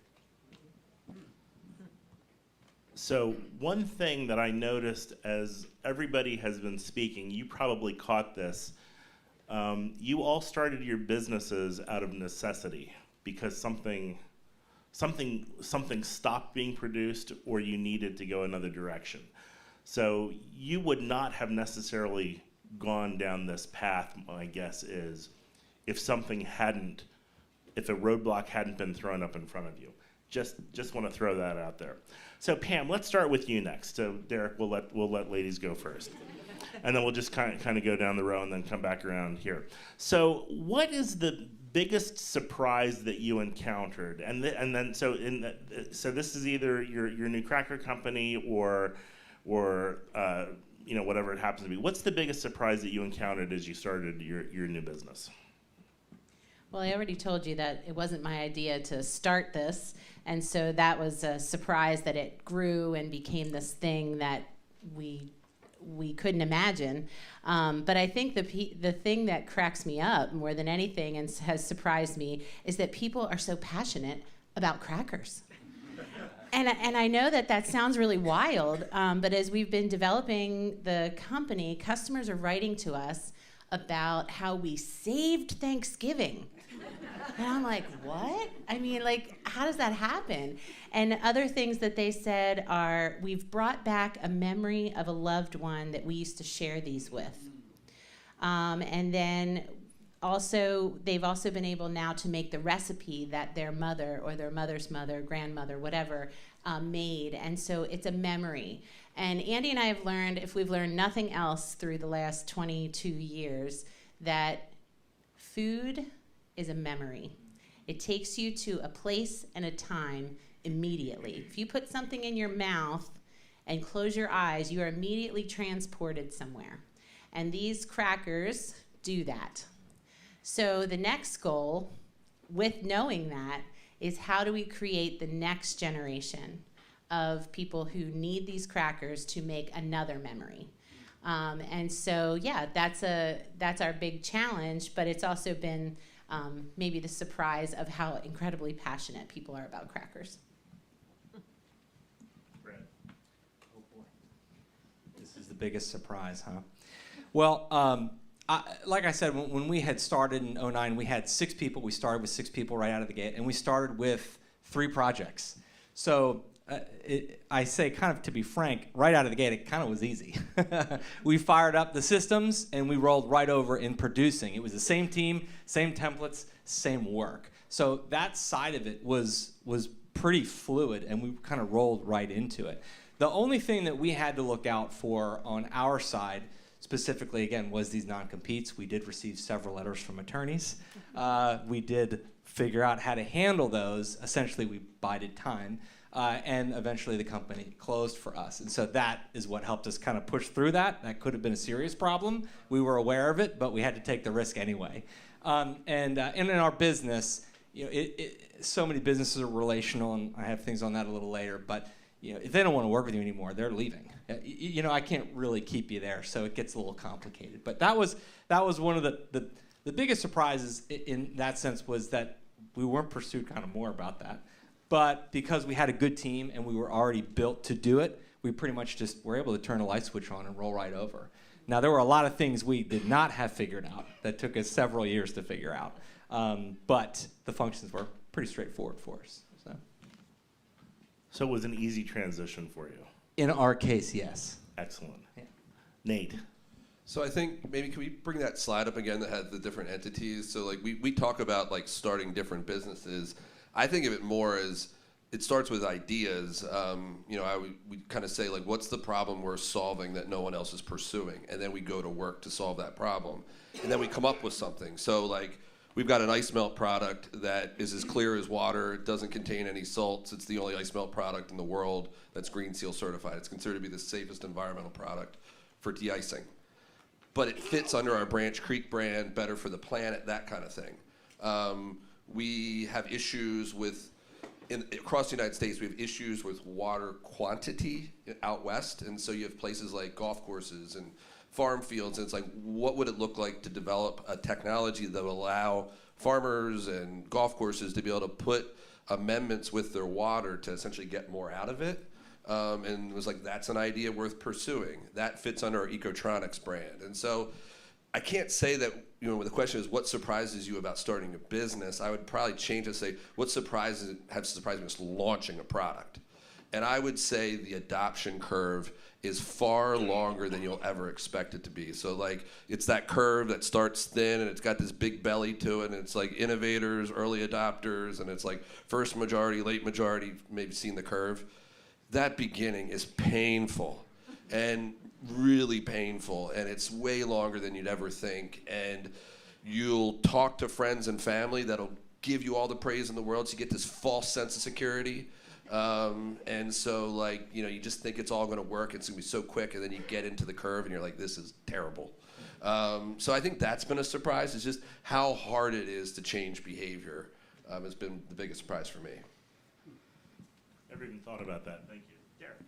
Speaker 3: So one thing that I noticed as everybody has been speaking, you probably caught this. You all started your businesses out of necessity because something stopped being produced, or you needed to go another direction. So you would not have necessarily gone down this path, my guess is, if a roadblock hadn't been thrown up in front of you. Just want to throw that out there. So Pam, let's start with you next. So Derek, we'll let ladies go first, and then we'll just kind of go down the row and then come back around here. So what is the biggest surprise that you encountered? So this is either your new cracker company or whatever it happens to be. What's the biggest surprise that you encountered as you started your new business?
Speaker 5: Well, I already told you that it wasn't my idea to start this, and so that was a surprise that it grew and became this thing that we couldn't imagine. But I think the thing that cracks me up more than anything and has surprised me is that people are so passionate about crackers. And I know that sounds really wild, but as we've been developing the company, customers are writing to us about how we saved Thanksgiving And I'm like, what? I mean, like, how does that happen? And other things that they said are, we've brought back a memory of a loved one that we used to share these with. And then also, they've also been able now to make the recipe that their mother or their mother's mother, grandmother, whatever, made. And so it's a memory. And Andy and I have learned, if we've learned nothing else through the last 22 years, that food is a memory. It takes you to a place and a time immediately. If you put something in your mouth and close your eyes, you are immediately transported somewhere. And these crackers do that. So the next goal, with knowing that, is how do we create the next generation of people who need these crackers to make another memory? And so, yeah, that's our big challenge, but it's also been maybe the surprise of how incredibly passionate people are about crackers.
Speaker 3: Brad.
Speaker 9: Oh boy. This is the biggest surprise, huh? Well, like I said, when we had started in 2009, we had 6 people. We started with 6 people right out of the gate, and we started with 3 projects. So I say, kind of to be frank, right out of the gate, it kind of was easy. We fired up the systems, and we rolled right over in producing. It was the same team, same templates, same work. So that side of it was pretty fluid, and we kind of rolled right into it. The only thing that we had to look out for on our side, specifically, again, was these non-competes. We did receive several letters from attorneys. We did figure out how to handle those. Essentially, we bided time. And eventually the company closed for us. And so that is what helped us kind of push through that. That could have been a serious problem. We were aware of it, but we had to take the risk anyway. And in our business, you know, so many businesses are relational, and I have things on that a little later, but you know, if they don't want to work with you anymore, they're leaving. You know, I can't really keep you there, so it gets a little complicated. But that was one of the biggest surprises in that sense, was that we weren't pursued kind of more about that. But because we had a good team and we were already built to do it, we pretty much just were able to turn a light switch on and roll right over. Now, there were a lot of things we did not have figured out that took us several years to figure out. But the functions were pretty straightforward for us.
Speaker 3: So it was an easy transition for you?
Speaker 9: In our case, yes.
Speaker 3: Excellent.
Speaker 9: Yeah.
Speaker 3: Nate.
Speaker 10: So I think maybe can we bring that slide up again that had the different entities? So like we talk about like starting different businesses. I think of it more as it starts with ideas. You know, we kind of say like, what's the problem we're solving that no one else is pursuing? And then we go to work to solve that problem. And then we come up with something. So like we've got an ice melt product that is as clear as water. It doesn't contain any salts. It's the only ice melt product in the world that's Green Seal certified. It's considered to be the safest environmental product for de-icing. But it fits under our Branch Creek brand, better for the planet, that kind of thing. We have issues with, across the United States, we have issues with water quantity out west. And so you have places like golf courses and farm fields. And it's like, what would it look like to develop a technology that would allow farmers and golf courses to be able to put amendments with their water to essentially get more out of it? And it was like, that's an idea worth pursuing. That fits under our Ecotronics brand. And so I can't say that, you know, when the question is what surprises you about starting a business, I would probably change it to say what have surprised me is launching a product. And I would say the adoption curve is far longer than you'll ever expect it to be. So like it's that curve that starts thin and it's got this big belly to it, and it's like innovators, early adopters, and it's like first majority, late majority, maybe seen the curve. That beginning is painful and really painful, and it's way longer than you'd ever think. And you'll talk to friends and family that'll give you all the praise in the world, so you get this false sense of security. And so, like, you know, you just think it's all going to work. It's going to be so quick, and then you get into the curve, and you're like, this is terrible. So I think that's been a surprise. It's just how hard it is to change behavior has been the biggest surprise for me.
Speaker 3: Never even thought about that. Thank you. Derek.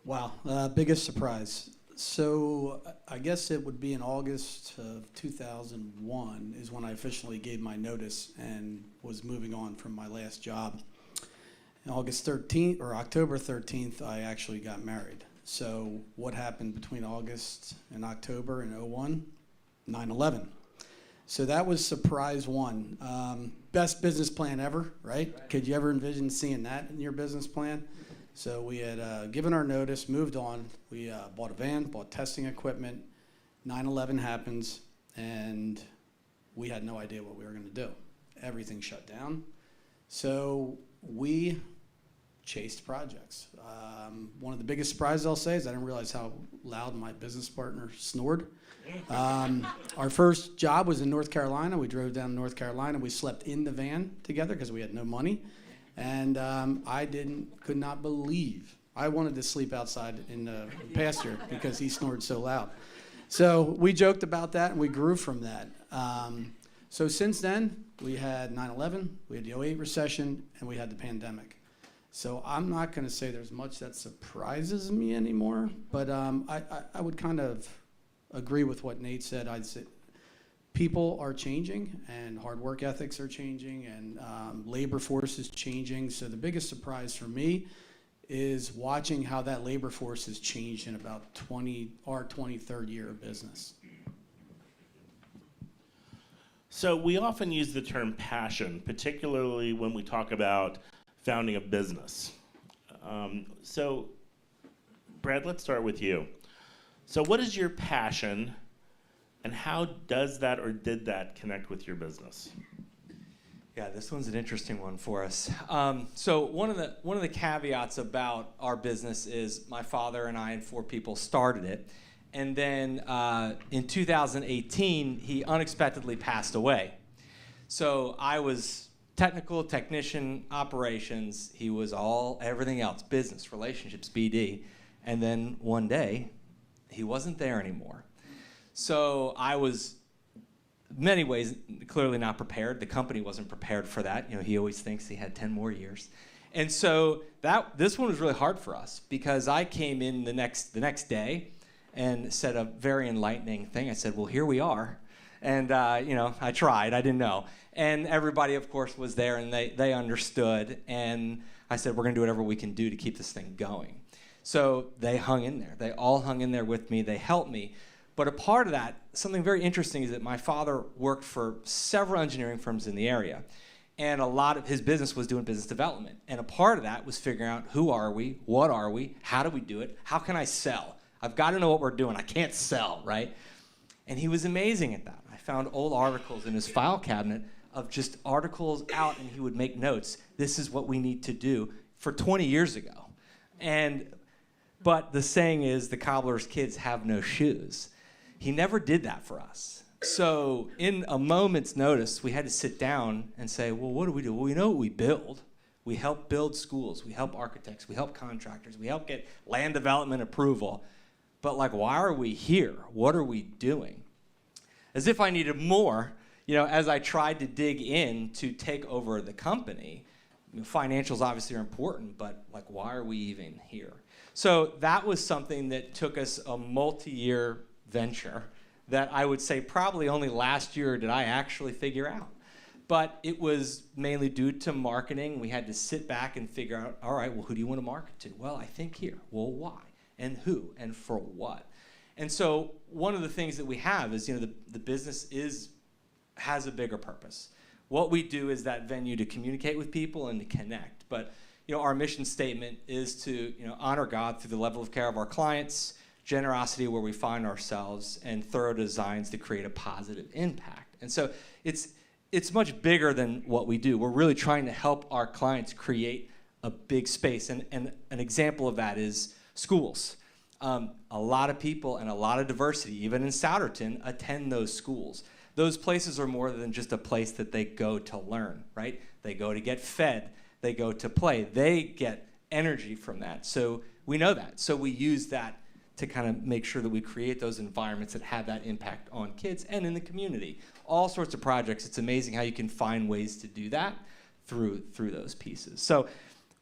Speaker 8: Wow, biggest surprise. So I guess it would be in August of 2001 is when I officially gave my notice and was moving on from my last job. And August 13th or October 13th, I actually got married. So what happened between August and October in 01? 9/11. So that was surprise one. Best business plan ever, right? Could you ever envision seeing that in your business plan? So we had given our notice, moved on. We bought a van, bought testing equipment. 9/11 happens, and we had no idea what we were going to do. Everything shut down. So we chased projects. One of the biggest surprises I'll say is I didn't realize how loud my business partner snored. Our first job was in North Carolina. We drove down to North Carolina. We slept in the van together because we had no money. And I could not believe. I wanted to sleep outside in the pasture because he snored so loud. So we joked about that, and we grew from that. So since then, we had 9/11, we had the 2008 recession, and we had the pandemic. So I'm not going to say there's much that surprises me anymore, but I would kind of agree with what Nate said. I'd say people are changing, and hard work ethics are changing, and labor force is changing. So the biggest surprise for me is watching how that labor force has changed in about our 23rd year of business.
Speaker 3: So we often use the term passion, particularly when we talk about founding a business. So Brad, let's start with you. So what is your passion, and how does that or did that connect with your business?
Speaker 9: Yeah, this one's an interesting one for us. So one of the caveats about our business is my father and I and 4 people started it, and then in 2018 he unexpectedly passed away. So I was technician, operations. He was everything else, business, relationships, BD, and then one day he wasn't there anymore. So I was, in many ways, clearly not prepared. The company wasn't prepared for that. You know, he always thinks he had 10 more years. And so this one was really hard for us because I came in the next day and said a very enlightening thing. I said, well, here we are. And, I tried. I didn't know. And everybody, of course, was there, and they understood. And I said, we're going to do whatever we can do to keep this thing going. So they hung in there. They all hung in there with me. They helped me. But a part of that, something very interesting, is that my father worked for several engineering firms in the area. And a lot of his business was doing business development. And a part of that was figuring out who are we, what are we, how do we do it, how can I sell? I've got to know what we're doing. I can't sell, right? And he was amazing at that. I found old articles in his file cabinet of just articles out, and he would make notes. This is what we need to do for 20 years ago. But the saying is, the cobbler's kids have no shoes. He never did that for us. So in a moment's notice, we had to sit down and say, well, what do we do? Well, we know what we build. We help build schools. We help architects. We help contractors. We help get land development approval. But why are we here? What are we doing? As if I needed more, as I tried to dig in to take over the company, financials obviously are important, but why are we even here? So that was something that took us a multi-year venture that I would say probably only last year did I actually figure out. But it was mainly due to marketing. We had to sit back and figure out, all right, well, who do you want to market to? Well, I think here. Well, why? And who? And for what? And so one of the things that we have is, the business has a bigger purpose. What we do is that venue to communicate with people and to connect. But, our mission statement is to, honor God through the level of care of our clients, generosity where we find ourselves, and thorough designs to create a positive impact. And so it's much bigger than what we do. We're really trying to help our clients create a big space. And an example of that is schools. A lot of people and a lot of diversity, even in Souderton, attend those schools. Those places are more than just a place that they go to learn, right? They go to get fed. They go to play. They get energy from that. So we know that. So we use that to kind of make sure that we create those environments that have that impact on kids and in the community. All sorts of projects. It's amazing how you can find ways to do that through those pieces. So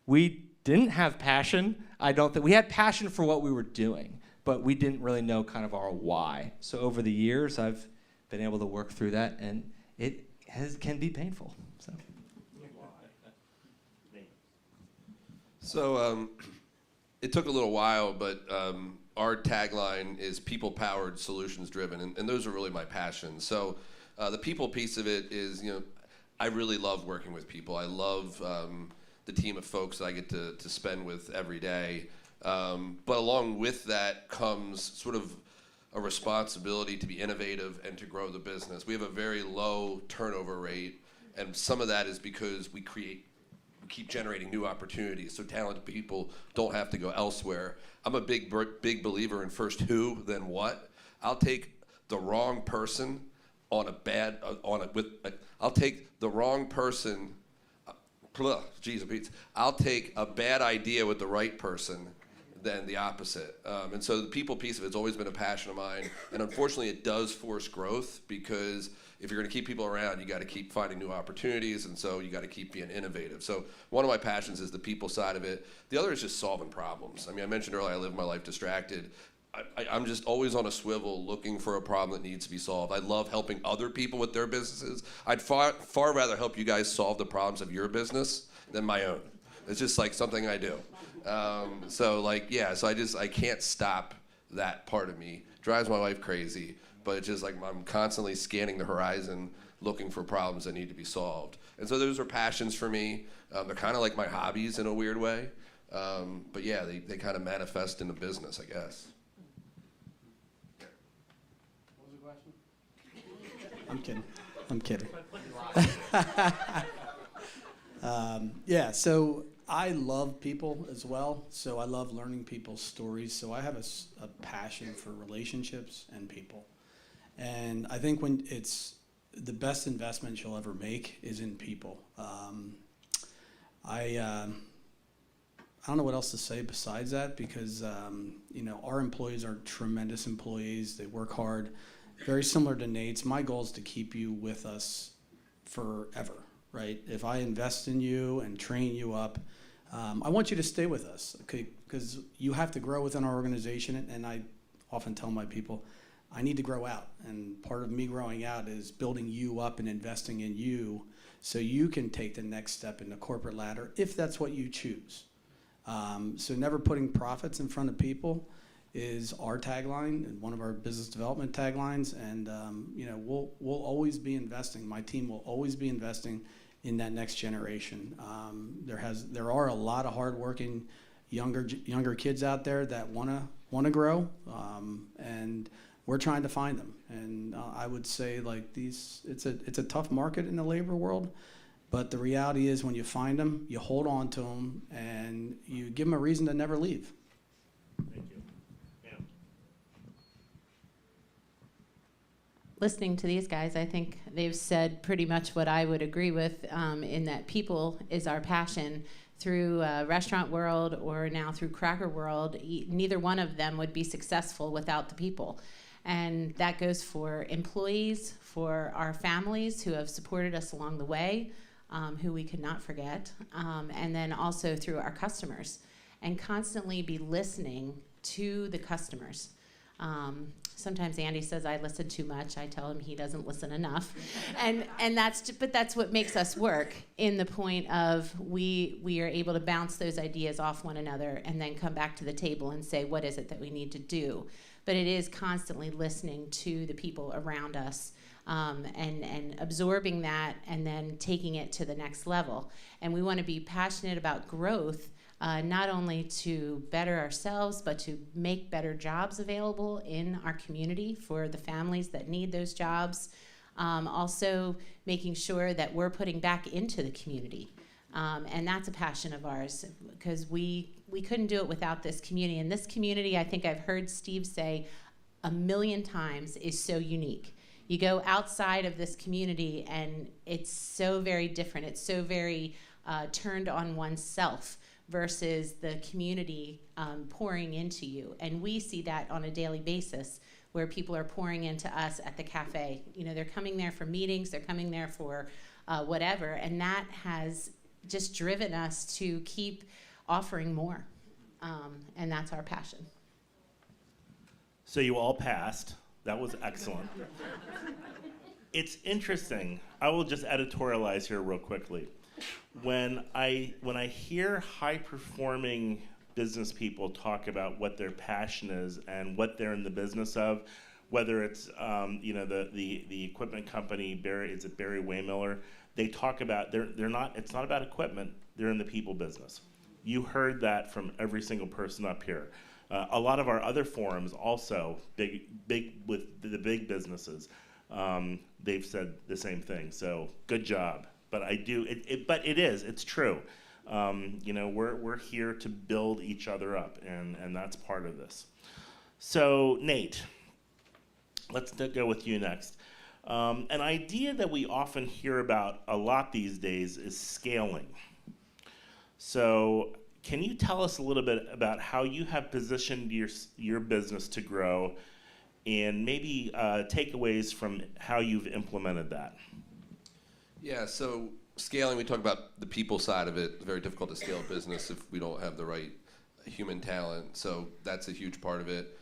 Speaker 9: we didn't have passion. I don't think we had passion for what we were doing, but we didn't really know kind of our why. So over the years, I've been able to work through that, and it can be painful.
Speaker 10: So it took a little while, but our tagline is people-powered, solutions-driven, and those are really my passion. So The people piece of it is, I really love working with people. I love the team of folks that I get to spend with every day. But along with that comes sort of a responsibility to be innovative and to grow the business. We have a very low turnover rate, and some of that is because we keep generating new opportunities, so talented people don't have to go elsewhere. I'm a big believer in first who, then what. I'll take the wrong person I'll take the wrong person. I'll take a bad idea with the right person than the opposite. And so the people piece of it's always been a passion of mine. And unfortunately, it does force growth, because if you're going to keep people around, you got to keep finding new opportunities, and so you got to keep being innovative. So one of my passions is the people side of it. The other is just solving problems. I mean, I mentioned earlier I live my life distracted. I'm just always on a swivel looking for a problem that needs to be solved. I love helping other people with their businesses. I'd far rather help you guys solve the problems of your business than my own. It's just like something I do. So I can't stop that part of me. Drives my wife crazy, but it's just like I'm constantly scanning the horizon looking for problems that need to be solved. And so those are passions for me. They're kind of like my hobbies in a weird way. But yeah, they kind of manifest in the business, I guess.
Speaker 8: I'm kidding. Yeah, so I love people as well. So I love learning people's stories. So I have a passion for relationships and people. And I think when it's the best investment you'll ever make is in people. I don't know what else to say besides that, because our employees are tremendous employees. They work hard. Very similar to Nate's, my goal is to keep you with us forever, right? If I invest in you and train you up, I want you to stay with us, okay? Because you have to grow within our organization, and I often tell my people, I need to grow out, and part of me growing out is building you up and investing in you so you can take the next step in the corporate ladder if that's what you choose. So never putting profits in front of people is our tagline and one of our business development taglines, and we'll always be investing. My team will always be investing in that next generation. There are a lot of hardworking younger kids out there that wanna grow, and we're trying to find them. And I would say it's a tough market in the labor world. But the reality is, when you find them, you hold on to them, and you give them a reason to never leave.
Speaker 3: Thank you.
Speaker 5: Listening to these guys, I think they've said pretty much what I would agree with, in that people is our passion. Through restaurant world or now through cracker world, neither one of them would be successful without the people. And that goes for employees, for our families who have supported us along the way, who we could not forget, and then also through our customers, and constantly be listening to the customers. Sometimes Andy says I listen too much. I tell him he doesn't listen enough, and that's what makes us work. In the point of we are able to bounce those ideas off one another and then come back to the table and say, what is it that we need to do? But it is constantly listening to the people around us, and absorbing that and then taking it to the next level. And we want to be passionate about growth. Not only to better ourselves, but to make better jobs available in our community for the families that need those jobs. Also making sure that we're putting back into the community. And that's a passion of ours, because we couldn't do it without this community. And this community, I think I've heard Steve say 1,000,000 times, is so unique. You go outside of this community and it's so very different. It's so very turned on oneself versus the community pouring into you. And we see that on a daily basis, where people are pouring into us at the cafe. They're coming there for meetings, they're coming there for whatever, and that has just driven us to keep offering more. And that's our passion.
Speaker 3: So you all passed. That was excellent. It's interesting. I will just editorialize here real quickly. When I hear high-performing business people talk about what their passion is and what they're in the business of, whether it's the equipment company, is it Barry Waymiller? They talk about they're not. It's not about equipment. They're in the people business. You heard that from every single person up here. A lot of our other forums also big with the big businesses. They've said the same thing. So good job. But it's true. We're here to build each other up, and that's part of this. So Nate, let's go with you next. An idea that we often hear about a lot these days is scaling. So can you tell us a little bit about how you have positioned your business to grow, and maybe takeaways from how you've implemented that?
Speaker 10: Yeah, so scaling, we talk about the people side of it. It's very difficult to scale a business if we don't have the right human talent. So that's a huge part of it.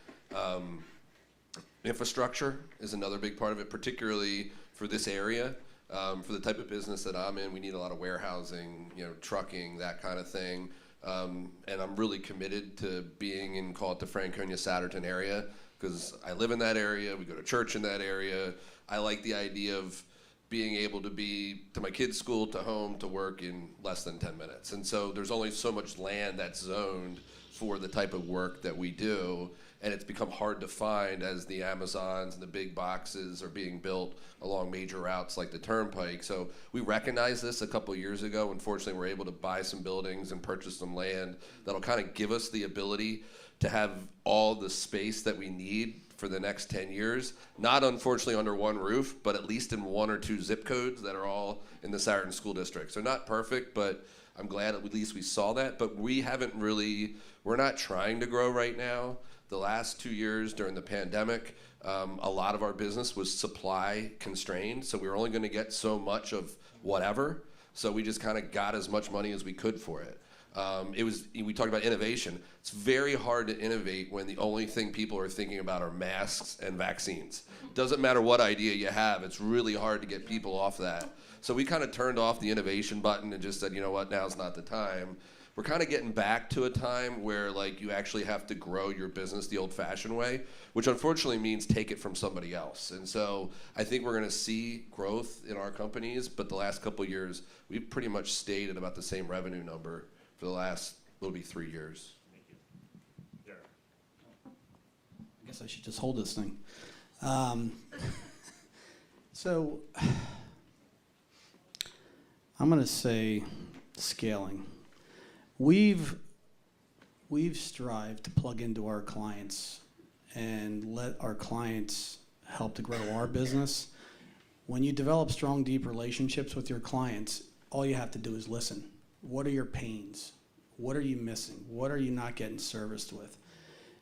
Speaker 10: Infrastructure is another big part of it, particularly for this area. For the type of business that I'm in, we need a lot of warehousing, trucking, that kind of thing. And I'm really committed to being in, call it the Franconia, Souderton area, because I live in that area, we go to church in that area. I like the idea of being able to be to my kids' school, to home, to work in less than 10 minutes. And so there's only so much land that's zoned for the type of work that we do, and it's become hard to find as the Amazons and the big boxes are being built along major routes like the Turnpike. So we recognized this a couple years ago. Unfortunately, we're able to buy some buildings and purchase some land that'll kind of give us the ability to have all the space that we need for the next 10 years, not unfortunately under one roof, but at least in 1 or 2 zip codes that are all in the Souderton School District. So not perfect, but I'm glad at least we saw that. But we're not trying to grow right now. The last 2 years during the pandemic, a lot of our business was supply constrained, so we were only going to get so much of whatever. So we just kind of got as much money as we could for it. We talked about innovation. It's very hard to innovate when the only thing people are thinking about are masks and vaccines. Doesn't matter what idea you have, it's really hard to get people off that. So we kind of turned off the innovation button and just said, you know what, now's not the time. We're kind of getting back to a time where you actually have to grow your business the old-fashioned way, which unfortunately means take it from somebody else. And so I think we're going to see growth in our companies, but the last couple of years, we've pretty much stayed at about the same revenue number for the last, it'll be 3 years.
Speaker 3: Thank you. Derek.
Speaker 8: I guess I should just hold this thing. So I'm going to say scaling. We've strived to plug into our clients and let our clients help to grow our business. When you develop strong, deep relationships with your clients, all you have to do is listen. What are your pains? What are you missing? What are you not getting serviced with?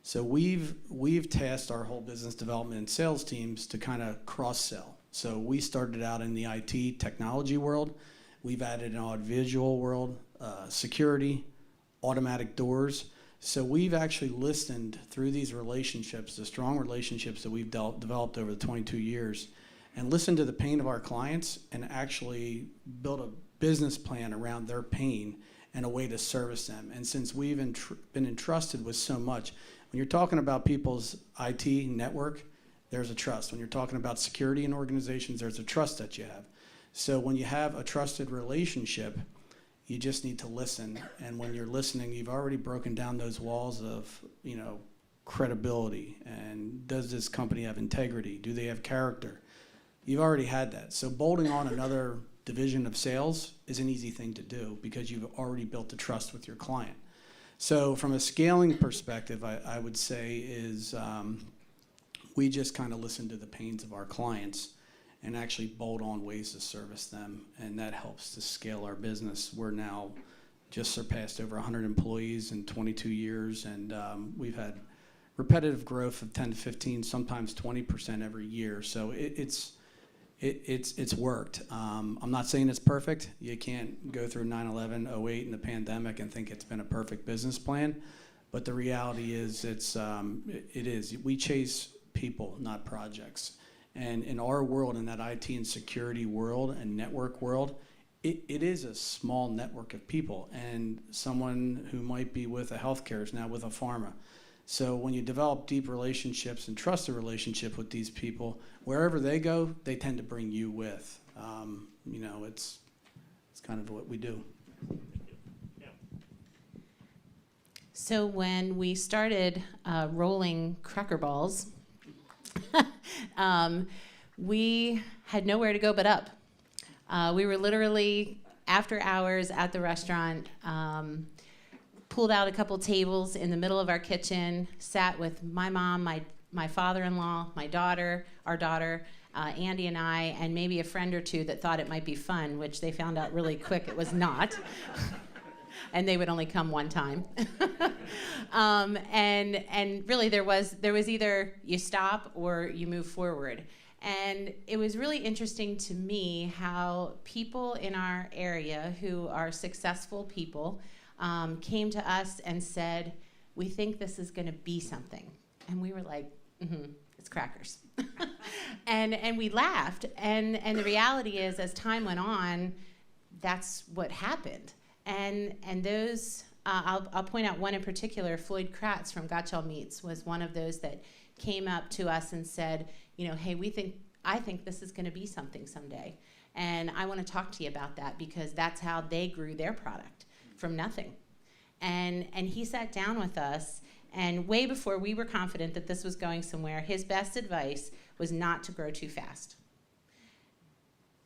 Speaker 8: So we've tasked our whole business development and sales teams to kind of cross-sell. So we started out in the IT technology world. We've added an audiovisual world, security, automatic doors. So we've actually listened through these relationships, the strong relationships that we've developed over the 22 years, and listened to the pain of our clients and actually built a business plan around their pain and a way to service them. And since we've been entrusted with so much, when you're talking about people's IT network, there's a trust. When you're talking about security in organizations, there's a trust that you have. So when you have a trusted relationship, you just need to listen. And when you're listening, you've already broken down those walls of, credibility. And does this company have integrity? Do they have character? You've already had that. So bolting on another division of sales is an easy thing to do because you've already built the trust with your client. So from a scaling perspective, I would say is we just kind of listen to the pains of our clients and actually bolt on ways to service them, and that helps to scale our business. We're now just surpassed over 100 employees in 22 years, and we've had repetitive growth of 10 to 15, sometimes 20% every year. So it's worked. I'm not saying it's perfect. You can't go through 9/11, 08, and the pandemic and think it's been a perfect business plan. But the reality is it is. We chase people, not projects. And in our world, in that IT and security world and network world, it is a small network of people. And someone who might be with a healthcare is now with a pharma. So when you develop deep relationships and trust a relationship with these people, wherever they go, they tend to bring you with. You know, it's kind of what we do.
Speaker 5: So when we started rolling cracker balls, we had nowhere to go but up. We were literally after hours at the restaurant, pulled out a couple tables in the middle of our kitchen, sat with my mom, my father-in-law, my daughter, our daughter, Andy and I, and maybe a friend or two that thought it might be fun, which they found out really quick it was not. And they would only come one time. And really there was either you stop or you move forward. And it was really interesting to me how people in our area who are successful people came to us and said, we think this is going to be something. And we were like, it's crackers. and we laughed. And the reality is, as time went on, that's what happened. And those, I'll point out one in particular, Floyd Kratz from Gotchall Meats was one of those that came up to us and said, you know, hey, I think this is going to be something someday. And I want to talk to you about that because that's how they grew their product from nothing. And he sat down with us, and way before we were confident that this was going somewhere, his best advice was not to grow too fast.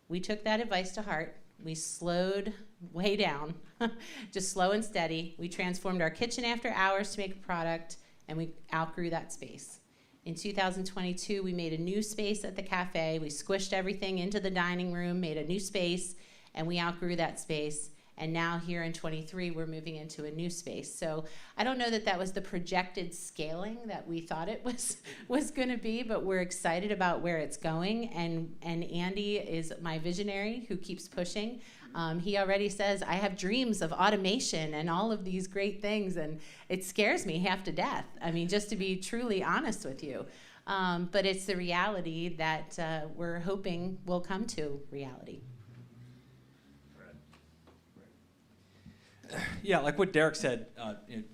Speaker 5: We took that advice to heart. We slowed way down, just slow and steady. We transformed our kitchen after hours to make a product, and we outgrew that space. In 2022, we made a new space at the cafe. We squished everything into the dining room, made a new space, and we outgrew that space. And now here in 23, we're moving into a new space. So I don't know that was the projected scaling that we thought it was going to be, but we're excited about where it's going. And Andy is my visionary who keeps pushing. He already says, I have dreams of automation and all of these great things, and it scares me half to death. I mean, just to be truly honest with you. But it's the reality that we're hoping will come to reality.
Speaker 9: Yeah, like what Derek said,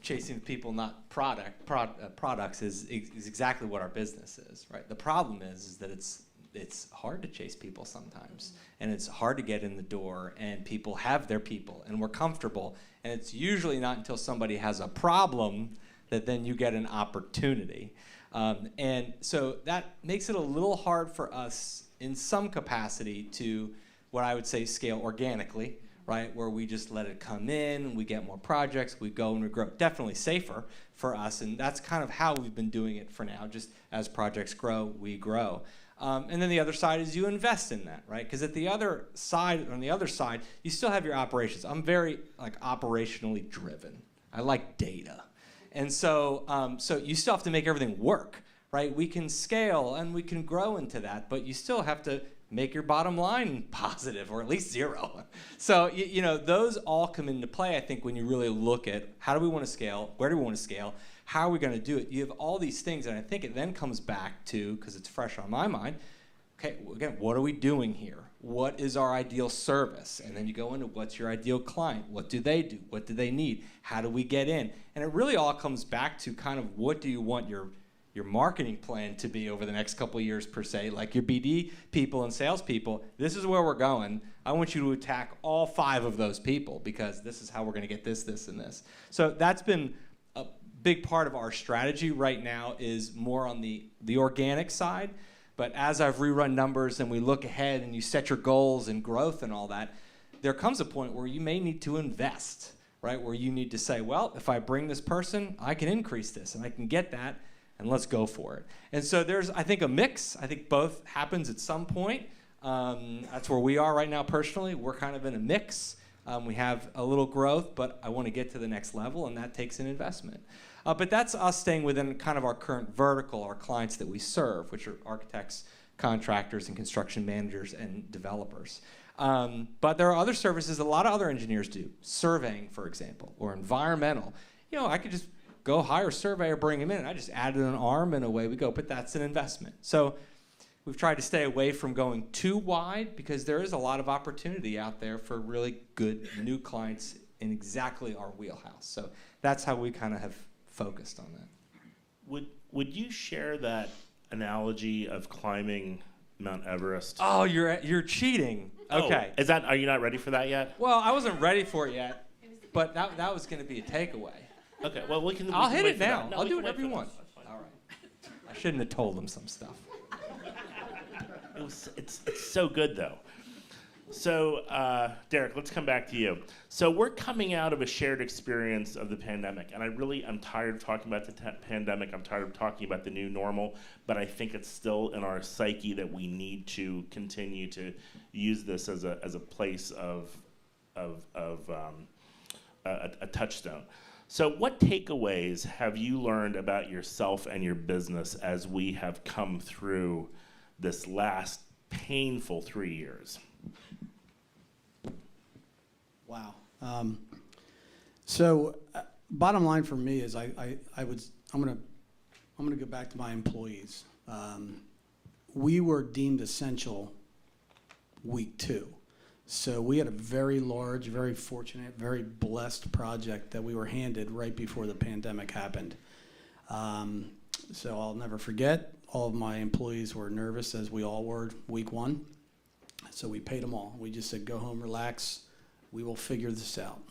Speaker 9: chasing people, not products is exactly what our business is, right? The problem is that it's hard to chase people sometimes, and it's hard to get in the door, and people have their people, and we're comfortable, and it's usually not until somebody has a problem that then you get an opportunity. And so that makes it a little hard for us in some capacity to, what I would say, scale organically, right, where we just let it come in, we get more projects, we go and we grow. Definitely safer for us, and that's kind of how we've been doing it for now. Just as projects grow, we grow. And then the other side is you invest in that, right? Because on the other side, you still have your operations. I'm very operationally driven. I like data. And so, so you still have to make everything work, right? We can scale and we can grow into that, but you still have to make your bottom line positive, or at least zero. So you know, those all come into play, I think, when you really look at how do we want to scale, where do we want to scale, how are we going to do it? You have all these things, and I think it then comes back to, because it's fresh on my mind, okay, again, what are we doing here? What is our ideal service? And then you go into what's your ideal client? What do they do? What do they need? How do we get in? And it really all comes back to kind of what do you want your marketing plan to be over the next couple of years, per se, like your BD people and salespeople. This is where we're going. I want you to attack all 5 of those people because this is how we're going to get this, this, and this. So that's been a big part of our strategy right now, is more on the organic side. But as I've rerun numbers and we look ahead and you set your goals and growth and all that, there comes a point where you may need to invest, right? Where you need to say, well, if I bring this person, I can increase this and I can get that, and let's go for it. And so there's, I think, a mix. I think both happens at some point. That's where we are right now personally. We're kind of in a mix. We have a little growth, but I want to get to the next level, and that takes an investment. But that's us staying within kind of our current vertical, our clients that we serve, which are architects, contractors, and construction managers and developers. But there are other services a lot of other engineers do. Surveying, for example, or environmental. You know, I could just go hire a surveyor, bring him in, and I just added an arm and away we go, but that's an investment. So we've tried to stay away from going too wide because there is a lot of opportunity out there for really good new clients in exactly our wheelhouse. So that's how we kind of have focused on that.
Speaker 3: Would you share that analogy of climbing Mount Everest?
Speaker 9: Oh, you're cheating. Okay.
Speaker 3: Oh, are you not ready for that yet?
Speaker 9: Well, I wasn't ready for it yet, but that was going to be a takeaway.
Speaker 3: Okay. Well,
Speaker 9: I'll hit
Speaker 3: wait
Speaker 9: it
Speaker 3: for
Speaker 9: now.
Speaker 3: that. No,
Speaker 9: I'll
Speaker 3: we
Speaker 9: do
Speaker 3: can
Speaker 9: whatever
Speaker 3: wait
Speaker 9: you
Speaker 3: for
Speaker 9: want.
Speaker 3: that. That's fine.
Speaker 9: All right. I shouldn't have told them some stuff.
Speaker 3: It's so good though. So, Derek, let's come back to you. So we're coming out of a shared experience of the pandemic, and I'm tired of talking about the pandemic. I'm tired of talking about the new normal, but I think it's still in our psyche that we need to continue to use this as a place of a touchstone. So what takeaways have you learned about yourself and your business as we have come through this last painful 3 years?
Speaker 8: Wow. So, bottom line for me is I'm gonna go back to my employees. We were deemed essential week 2. So we had a very large, very fortunate, very blessed project that we were handed right before the pandemic happened. So I'll never forget, all of my employees were nervous, as we all were week 1. So we paid them all. We just said, go home, relax. We will figure this out.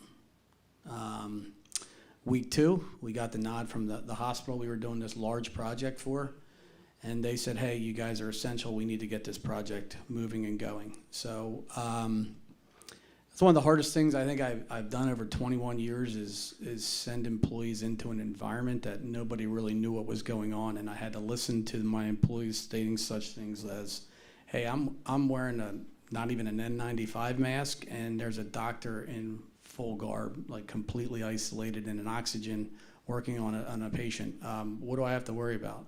Speaker 8: Week 2, we got the nod from the hospital we were doing this large project for. And they said, hey, you guys are essential. We need to get this project moving and going. So it's one of the hardest things I think I've done over 21 years is send employees into an environment that nobody really knew what was going on. And I had to listen to my employees stating such things as, hey, I'm wearing not even an N95 mask, and there's a doctor in full garb, like completely isolated in an oxygen, working on a patient. What do I have to worry about?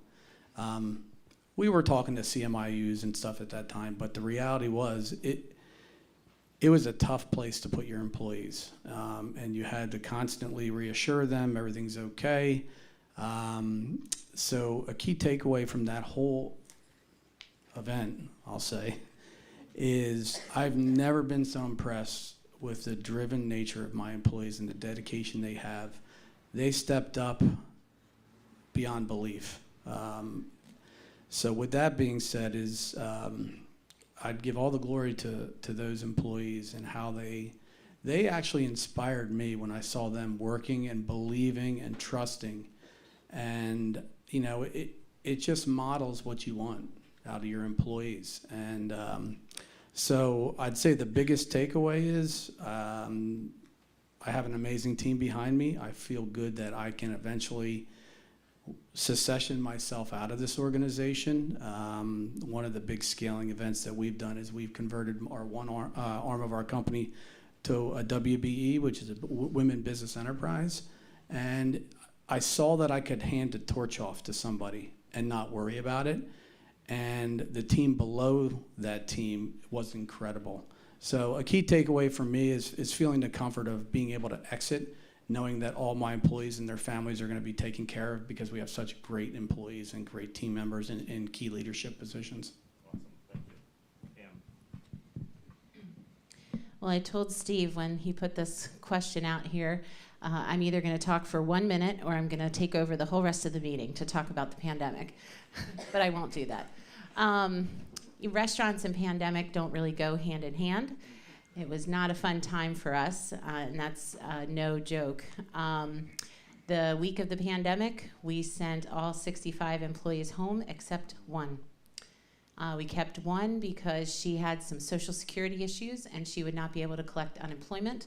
Speaker 8: We were talking to CMIUs and stuff at that time, but the reality was it was a tough place to put your employees, and you had to constantly reassure them everything's okay. So a key takeaway from that whole event, I'll say, is I've never been so impressed with the driven nature of my employees and the dedication they have. They stepped up beyond belief. So with that being said, I'd give all the glory to those employees and how they actually inspired me when I saw them working and believing and trusting. And it just models what you want out of your employees. And so I'd say the biggest takeaway is I have an amazing team behind me. I feel good that I can eventually secession myself out of this organization. One of the big scaling events that we've done is we've converted our one arm of our company to a WBE, which is a Women Business Enterprise. And I saw that I could hand the torch off to somebody and not worry about it. And the team below that team was incredible. So a key takeaway for me is feeling the comfort of being able to exit, knowing that all my employees and their families are going to be taken care of because we have such great employees and great team members in key leadership positions.
Speaker 3: Awesome. Thank you. Pam.
Speaker 5: Well, I told Steve when he put this question out here, I'm either going to talk for 1 minute or I'm going to take over the whole rest of the meeting to talk about the pandemic. But I won't do that. Restaurants and pandemic don't really go hand in hand. It was not a fun time for us, and that's no joke. The week of the pandemic, we sent all 65 employees home except one. We kept one because she had some Social Security issues and she would not be able to collect unemployment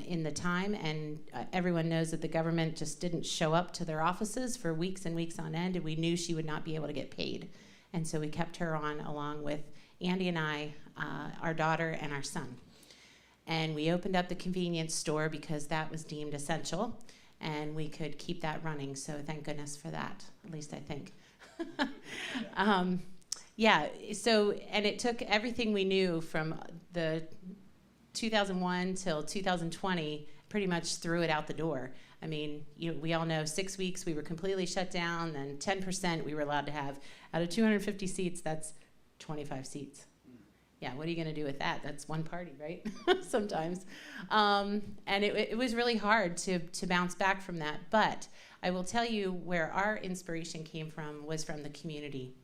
Speaker 5: in the time. And everyone knows that the government just didn't show up to their offices for weeks and weeks on end, and we knew she would not be able to get paid. And so we kept her on along with Andy and I, our daughter, and our son. And we opened up the convenience store because that was deemed essential, and we could keep that running. So thank goodness for that, at least I think. So, and it took everything we knew from the 2001 till 2020, pretty much threw it out the door. I mean, we all know 6 weeks we were completely shut down, then 10% we were allowed to have. Out of 250 seats, that's 25 seats. yeah, what are you going to do with that? That's one party, right? Sometimes. And it was really hard to bounce back from that. But I will tell you where our inspiration came from was from the community.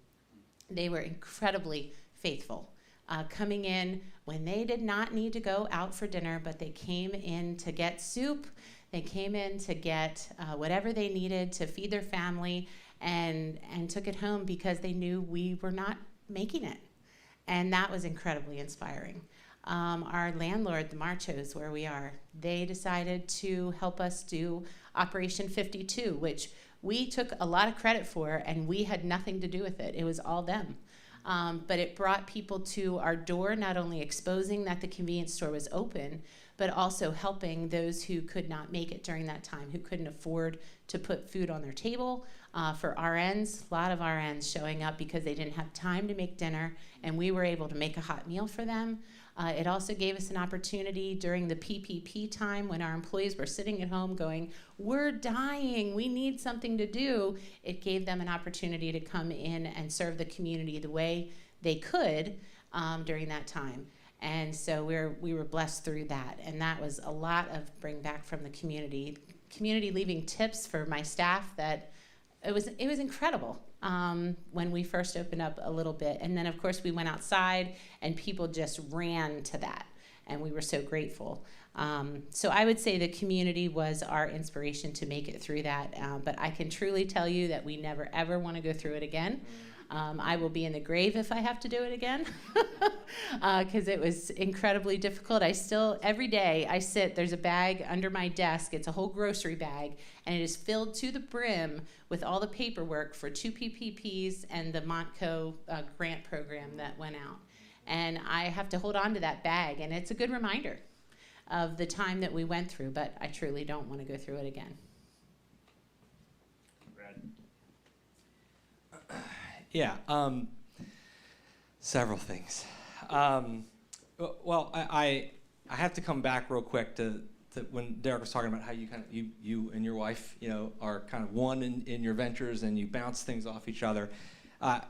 Speaker 5: They were incredibly faithful, coming in when they did not need to go out for dinner, but they came in to get soup. They came in to get whatever they needed to feed their family, and took it home because they knew we were not making it. And that was incredibly inspiring. Our landlord, the Marchos, where we are, they decided to help us do Operation 52, which we took a lot of credit for, and we had nothing to do with it. It was all them. But it brought people to our door, not only exposing that the convenience store was open, but also helping those who could not make it during that time, who couldn't afford to put food on their table. For RNs, a lot of RNs showing up because they didn't have time to make dinner, and we were able to make a hot meal for them. It also gave us an opportunity during the PPP time when our employees were sitting at home going, we're dying, we need something to do. It gave them an opportunity to come in and serve the community the way they could during that time. And so we were blessed through that. And that was a lot of bring back from the community. Community leaving tips for my staff that it was incredible when we first opened up a little bit. And then, of course, we went outside, and people just ran to that. And we were so grateful. So I would say the community was our inspiration to make it through that. But I can truly tell you that we never, ever want to go through it again. I will be in the grave if I have to do it again, because it was incredibly difficult. Every day I sit, there's a bag under my desk. It's a whole grocery bag, and it is filled to the brim with all the paperwork for 2 PPPs and the Montco grant program that went out. And I have to hold on to that bag, and it's a good reminder of the time that we went through, but I truly don't want to go through it again.
Speaker 9: Yeah, several things. Well, I have to come back real quick to when Derek was talking about how you and your wife, are kind of one in your ventures, and you bounce things off each other.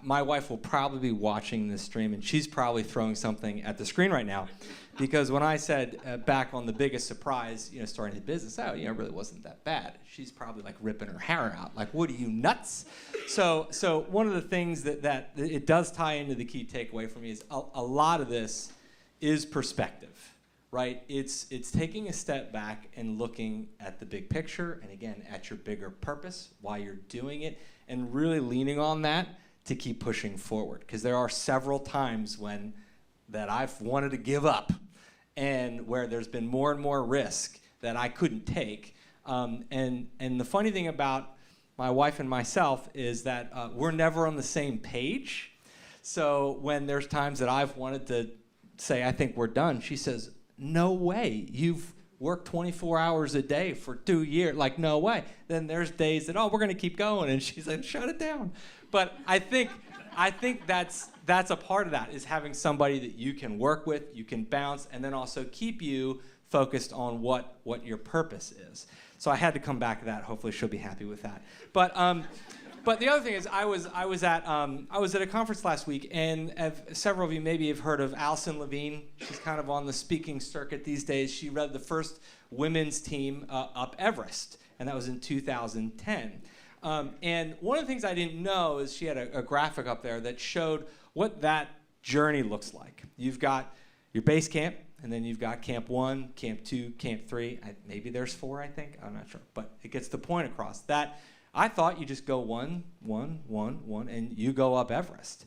Speaker 9: My wife will probably be watching this stream, and she's probably throwing something at the screen right now, because when I said back on the biggest surprise, starting the business out, it really wasn't that bad. She's probably like ripping her hair out, like, what are you, nuts? So one of the things that it does tie into the key takeaway for me is a lot of this is perspective, right? It's taking a step back and looking at the big picture, and again, at your bigger purpose, why you're doing it, and really leaning on that to keep pushing forward. Because there are several times that I've wanted to give up, and where there's been more and more risk that I couldn't take. And the funny thing about my wife and myself is that we're never on the same page. So when there's times that I've wanted to say, I think we're done, she says, no way, you've worked 24 hours a day for 2 years, like, no way. Then there's days that, we're gonna keep going, and she's like, shut it down. But I think that's a part of that, is having somebody that you can work with, you can bounce, and then also keep you focused on what your purpose is. So I had to come back to that. Hopefully she'll be happy with that. But the other thing is, I was at a conference last week, and several of you maybe have heard of Allison Levine. She's kind of on the speaking circuit these days. She led the first women's team up Everest, and that was in 2010. And one of the things I didn't know is she had a graphic up there that showed what that journey looks like. You've got your base camp, and then you've got Camp 1, Camp 2, Camp 3. Maybe there's 4, I think. I'm not sure. But it gets the point across. That I thought you just go 1, 1, 1, 1, and you go up Everest.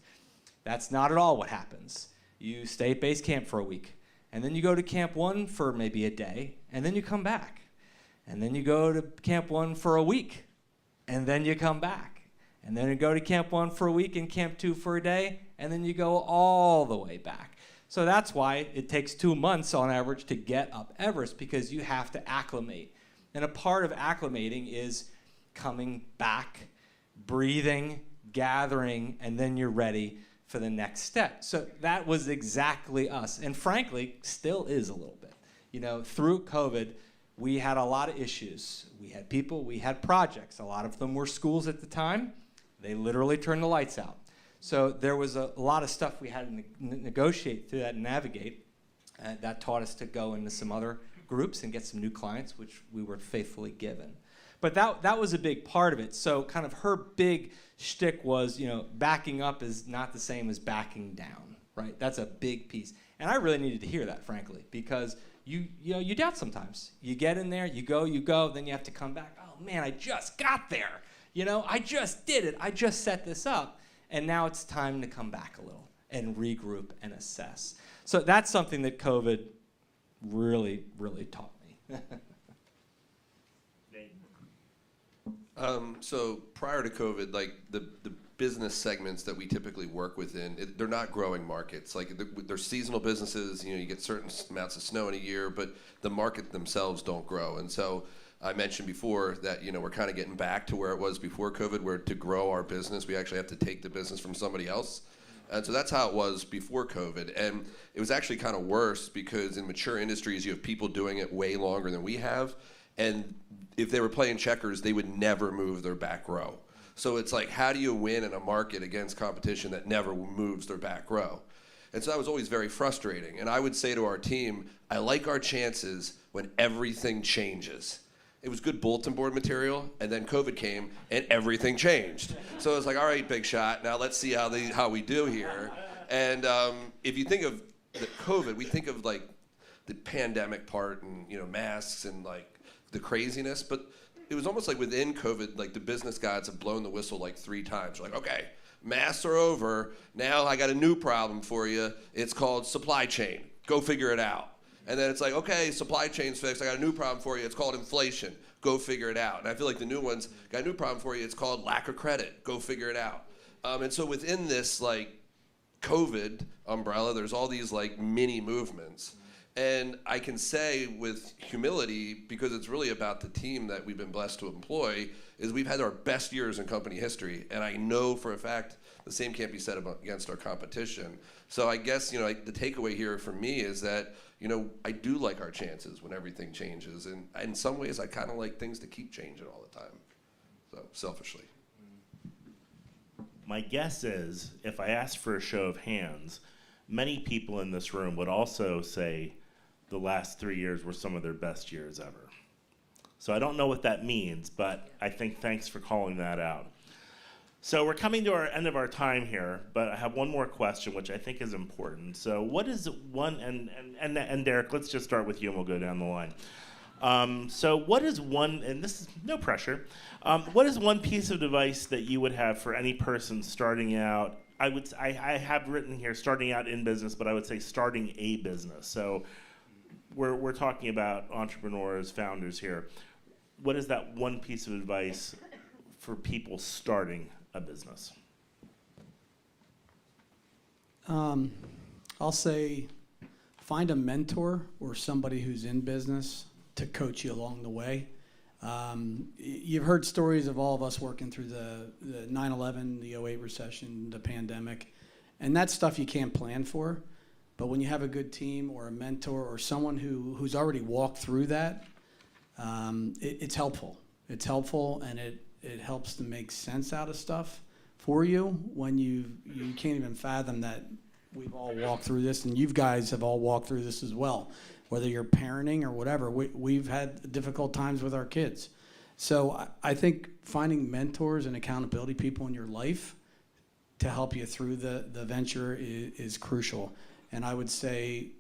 Speaker 9: That's not at all what happens. You stay at base camp for a week, and then you go to Camp 1 for maybe a day, and then you come back. And then you go to Camp 1 for a week, and then you come back. And then you go to Camp 1 for a week and Camp 2 for a day, and then you go all the way back. So that's why it takes 2 months on average to get up Everest, because you have to acclimate. And a part of acclimating is coming back, breathing, gathering, and then you're ready for the next step. So that was exactly us, and frankly, still is a little bit. Through COVID, we had a lot of issues. We had people, we had projects. A lot of them were schools at the time. They literally turned the lights out. So there was a lot of stuff we had to negotiate through that and navigate. That taught us to go into some other groups and get some new clients, which we were faithfully given. But that was a big part of it. So kind of her big shtick was, backing up is not the same as backing down, right? That's a big piece. And I really needed to hear that, frankly, because you doubt sometimes. You get in there, you go, then you have to come back. Oh, man, I just got there. I just did it. I just set this up. And now it's time to come back a little and regroup and assess. So that's something that COVID really, really taught me.
Speaker 10: So prior to COVID, like the business segments that we typically work within, they're not growing markets. Like they're seasonal businesses. You get certain amounts of snow in a year, but the market themselves don't grow. And so I mentioned before that we're kind of getting back to where it was before COVID, where to grow our business, we actually have to take the business from somebody else. And so that's how it was before COVID. And it was actually kind of worse because in mature industries, you have people doing it way longer than we have. And if they were playing checkers, they would never move their back row. So it's like, how do you win in a market against competition that never moves their back row? And so that was always very frustrating. And I would say to our team, I like our chances when everything changes. It was good bulletin board material, and then COVID came, and everything changed. So it was like, all right, big shot, now let's see how we do here. And if you think of the COVID, we think of like the pandemic part and masks and like the craziness, but it was almost like within COVID, like the business gods have blown the whistle like 3 times. Like, okay, masks are over, now I got a new problem for you. It's called supply chain. Go figure it out. And then it's like, okay, supply chain's fixed. I got a new problem for you. It's called inflation. Go figure it out. And I feel like the new ones got a new problem for you. It's called lack of credit. Go figure it out. And so within this like COVID umbrella, there's all these like mini movements. And I can say with humility, because it's really about the team that we've been blessed to employ, is we've had our best years in company history. And I know for a fact the same can't be said against our competition. So I guess, the takeaway here for me is that, I do like our chances when everything changes. And in some ways, I kind of like things to keep changing all the time. So, selfishly.
Speaker 3: My guess is, if I asked for a show of hands, many people in this room would also say the last 3 years were some of their best years ever. So I don't know what that means, but I think thanks for calling that out. So we're coming to our end of our time here, but I have one more question, which I think is important. So what is one, and Derek, let's just start with you and we'll go down the line. So what is one, and this is no pressure, what is one piece of advice that you would have for any person starting out? I have written here starting out in business, but I would say starting a business. So we're talking about entrepreneurs, founders here. What is that one piece of advice for people starting a business?
Speaker 8: I'll say find a mentor or somebody who's in business to coach you along the way. You've heard stories of all of us working through the 9/11, the 08 recession, the pandemic, and that's stuff you can't plan for. But when you have a good team or a mentor or someone who's already walked through that, it's helpful. It's helpful, and it helps to make sense out of stuff for you when you can't even fathom that we've all walked through this, and you guys have all walked through this as well. Whether you're parenting or whatever, we've had difficult times with our kids. So I think finding mentors and accountability people in your life to help you through the venture is crucial. And I would say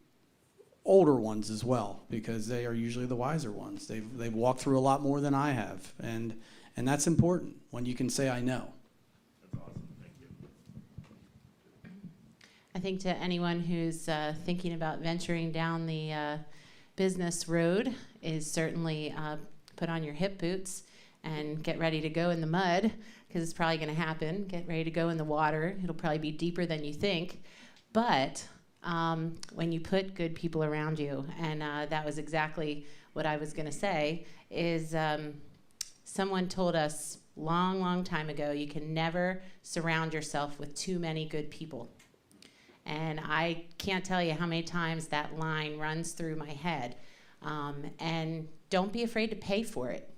Speaker 8: older ones as well, because they are usually the wiser ones. They've walked through a lot more than I have, and that's important when you can say, I know.
Speaker 3: That's awesome. Thank you.
Speaker 5: I think to anyone who's thinking about venturing down the business road is certainly put on your hip boots and get ready to go in the mud, because it's probably going to happen. Get ready to go in the water. It'll probably be deeper than you think. But when you put good people around you, and that was exactly what I was going to say, is someone told us long time ago, you can never surround yourself with too many good people. And I can't tell you how many times that line runs through my head. And don't be afraid to pay for it.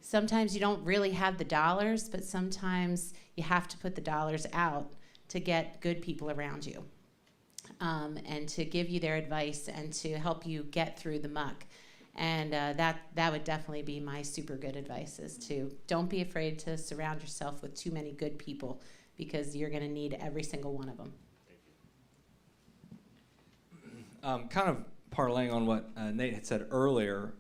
Speaker 5: Sometimes you don't really have the dollars, but sometimes you have to put the dollars out to get good people around you, and to give you their advice and to help you get through the muck. And that would definitely be my super good advice, is to don't be afraid to surround yourself with too many good people, because you're going to need every single one of them.
Speaker 9: Kind of parlaying on what Nate had said earlier,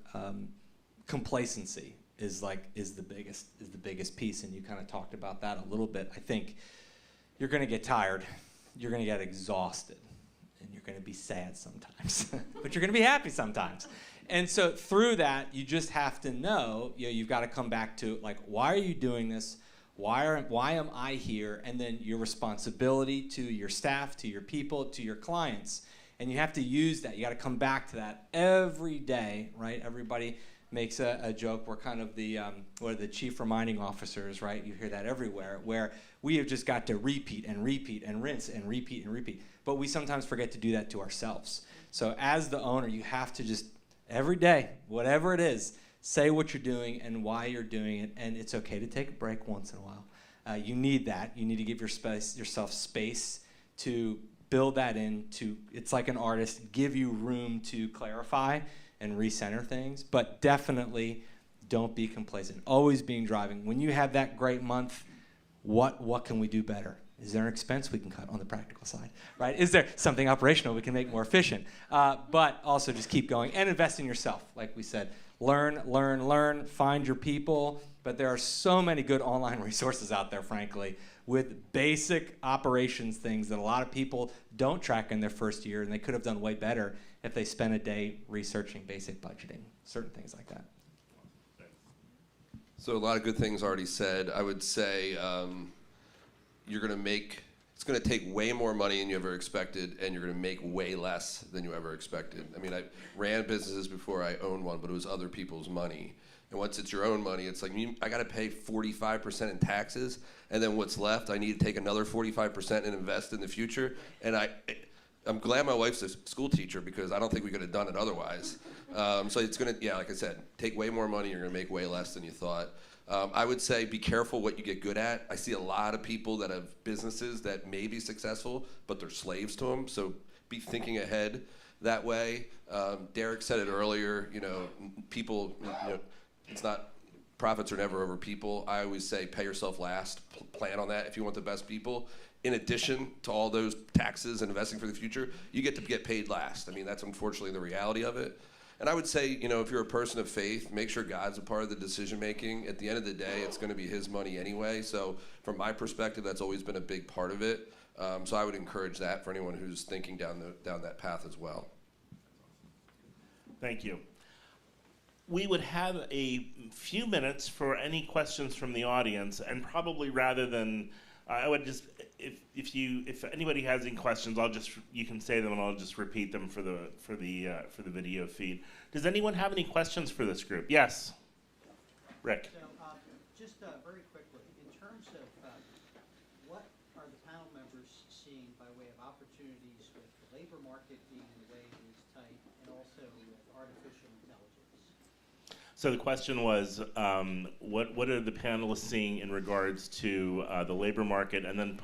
Speaker 9: complacency is the biggest piece, and you kind of talked about that a little bit. I think you're going to get tired, you're going to get exhausted, and you're going to be sad sometimes, but you're going to be happy sometimes. And so through that, you just have to know, you've got to come back to, like, why are you doing this? Why am I here? And then your responsibility to your staff, to your people, to your clients. And you have to use that. You got to come back to that every day, right? Everybody makes a joke. We're kind of the chief reminding officers, right? You hear that everywhere, where we have just got to repeat and repeat and rinse and repeat and repeat. But we sometimes forget to do that to ourselves. So as the owner, you have to just, every day, whatever it is, say what you're doing and why you're doing it. And it's okay to take a break once in a while. You need that. You need to give yourself space to build that into, it's like an artist, give you room to clarify and recenter things, but definitely don't be complacent. Always being driving. When you have that great month, what can we do better? Is there an expense we can cut on the practical side, right? Is there something operational we can make more efficient? But also just keep going and invest in yourself, like we said. Learn, find your people. But there are so many good online resources out there, frankly, with basic operations things that a lot of people don't track in their first year, and they could have done way better if they spent a day researching basic budgeting, certain things like that.
Speaker 10: So a lot of good things already said. I would say it's going to take way more money than you ever expected, and you're going to make way less than you ever expected. I mean, I ran businesses before I owned one, but it was other people's money. And once it's your own money, it's like, I got to pay 45% in taxes, and then what's left, I need to take another 45% and invest in the future. And I'm glad my wife's a school teacher, because I don't think we could have done it otherwise. So it's going to, like I said, take way more money. You're going to make way less than you thought. I would say be careful what you get good at. I see a lot of people that have businesses that may be successful, but they're slaves to them. So be thinking ahead that way. Derek said it earlier, people, it's not, profits are never over people. I always say pay yourself last, plan on that if you want the best people. In addition to all those taxes and investing for the future, you get to get paid last. I mean, that's unfortunately the reality of it. And I would say, if you're a person of faith, make sure God's a part of the decision making. At the end of the day, it's going to be his money anyway. So from my perspective, that's always been a big part of it. So I would encourage that for anyone who's thinking down that path as well.
Speaker 3: Thank you. We would have a few minutes for any questions from the audience, and probably rather than, I would just, if anybody has any questions, you can say them and I'll just repeat them for the video feed. Does anyone have any questions for this group? Yes, Rick.
Speaker 4: So, just very quickly, in terms of what are the panel members seeing by way of opportunities with the labor market being the way it is tight, and also with artificial intelligence?
Speaker 3: So the question was, what are the panelists seeing in regards to the labor market, and then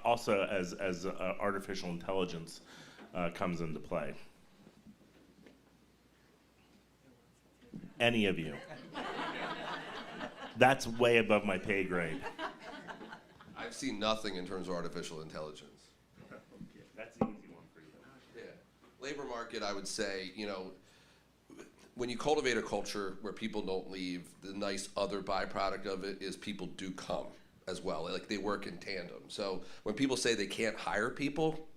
Speaker 3: also as artificial intelligence comes into play? Any of you? That's way above my pay grade.
Speaker 10: I've seen nothing in terms of artificial intelligence.
Speaker 3: That's an easy one for you.
Speaker 10: Yeah. Labor market, I would say, when you cultivate a culture where people don't leave, the nice other byproduct of it is people do come as well. Like, they work in tandem. So when people say they can't hire people,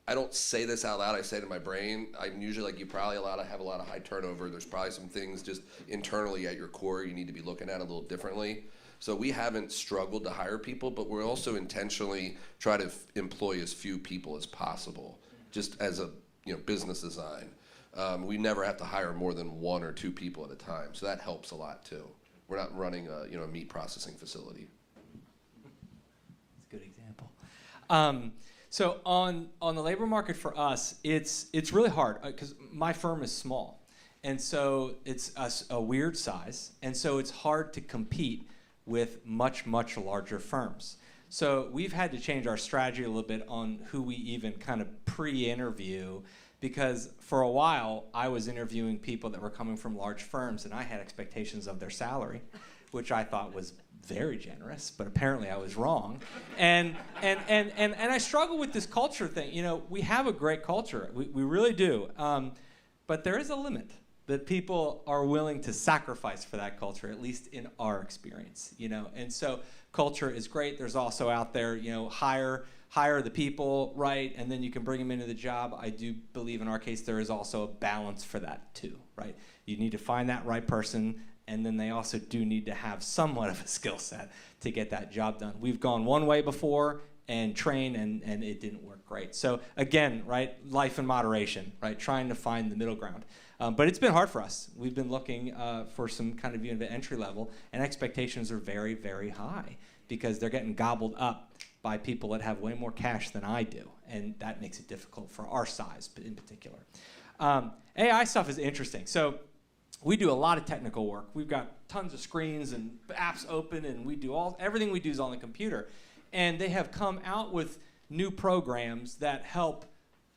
Speaker 10: I don't say this out loud. I say it in my brain. I'm usually like, you probably have a lot of high turnover. There's probably some things just internally at your core you need to be looking at a little differently. So we haven't struggled to hire people, but we're also intentionally try to employ as few people as possible, just as a business design. We never have to hire more than 1 or 2 people at a time, so that helps a lot too. We're not running a meat processing facility.
Speaker 9: That's a good example. So on the labor market for us, it's really hard because my firm is small, and so it's a weird size, and so it's hard to compete with much larger firms. So we've had to change our strategy a little bit on who we even kind of pre-interview, because for a while I was interviewing people that were coming from large firms, and I had expectations of their salary, which I thought was very generous, but apparently I was wrong. And I struggle with this culture thing. You know, we have a great culture, we really do, but there is a limit that people are willing to sacrifice for that culture, at least in our experience, you know. And so culture is great. There's also out there, you know, hire the people, right, and then you can bring them into the job. I do believe in our case there is also a balance for that too, right? You need to find that right person, and then they also do need to have somewhat of a skill set to get that job done. We've gone one way before and trained, and it didn't work great. So again, right, life in moderation, right, trying to find the middle ground. But it's been hard for us. We've been looking for some kind of entry level, and expectations are very, very high because they're getting gobbled up by people that have way more cash than I do, and that makes it difficult for our size in particular. AI stuff is interesting. So we do a lot of technical work. We've got tons of screens and apps open, and we do everything we do is on the computer. And they have come out with new programs that help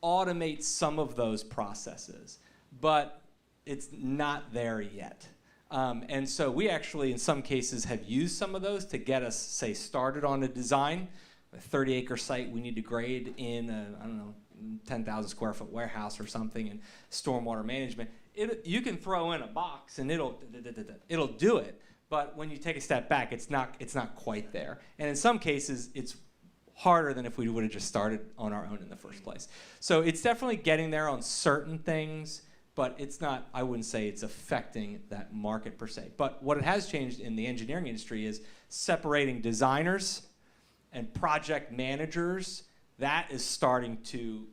Speaker 9: automate some of those processes, but it's not there yet. And so we actually, in some cases, have used some of those to get us, say, started on a design. A 30-acre site we need to grade in a, I don't know, 10,000 square foot warehouse or something, and stormwater management. You can throw in a box and it'll do it, but when you take a step back, it's not quite there. And in some cases, it's harder than if we would have just started on our own in the first place. So it's definitely getting there on certain things, but it's not, I wouldn't say it's affecting that market per se. But what it has changed in the engineering industry is separating designers and project managers. That is starting to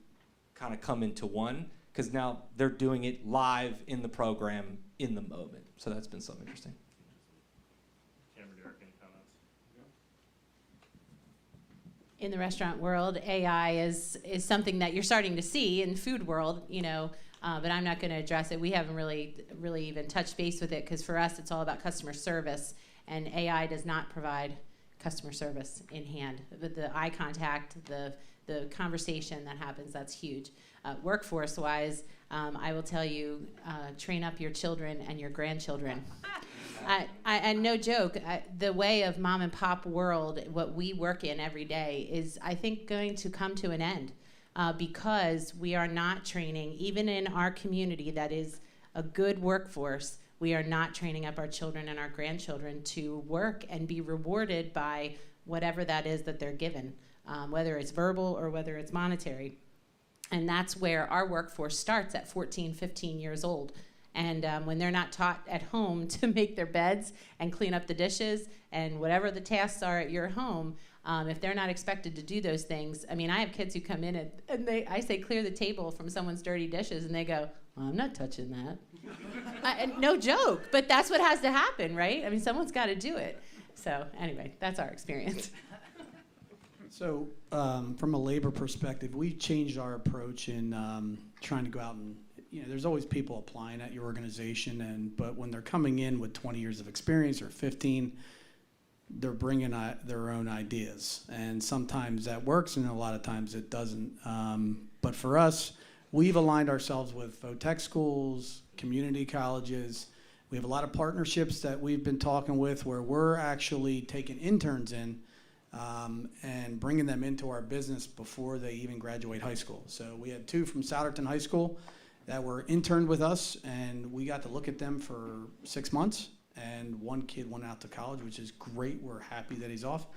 Speaker 9: kind of come into one, because now they're doing it live in the program in the moment. So that's been so interesting.
Speaker 3: Cameron, Derek, any comments?
Speaker 5: In the restaurant world, AI is something that you're starting to see in the food world, you know, but I'm not going to address it. We haven't really even touched base with it, because for us it's all about customer service, and AI does not provide customer service in hand. But the eye contact, the conversation that happens, that's huge. Workforce-wise, I will tell you, train up your children and your grandchildren. And no joke, the way of mom and pop world, what we work in every day, is, I think, going to come to an end, because we are not training, even in our community that is a good workforce, we are not training up our children and our grandchildren to work and be rewarded by whatever that is that they're given, whether it's verbal or whether it's monetary. And that's where our workforce starts at 14, 15 years old. And when they're not taught at home to make their beds and clean up the dishes and whatever the tasks are at your home, if they're not expected to do those things, I mean, I have kids who come in and I say, clear the table from someone's dirty dishes, and they go, well, I'm not touching that. And no joke, but that's what has to happen, right? I mean, someone's got to do it. So anyway, that's our experience.
Speaker 8: So from a labor perspective, we changed our approach in trying to go out and, you know, there's always people applying at your organization, but when they're coming in with 20 years of experience or 15, they're bringing their own ideas. And sometimes that works, and a lot of times it doesn't. But for us, we've aligned ourselves with VOTEC schools, community colleges. We have a lot of partnerships that we've been talking with where we're actually taking interns in and bringing them into our business before they even graduate high school. So we had 2 from Souderton High School that were interned with us, and we got to look at them for 6 months. And 1 kid went out to college, which is great. We're happy that he's off.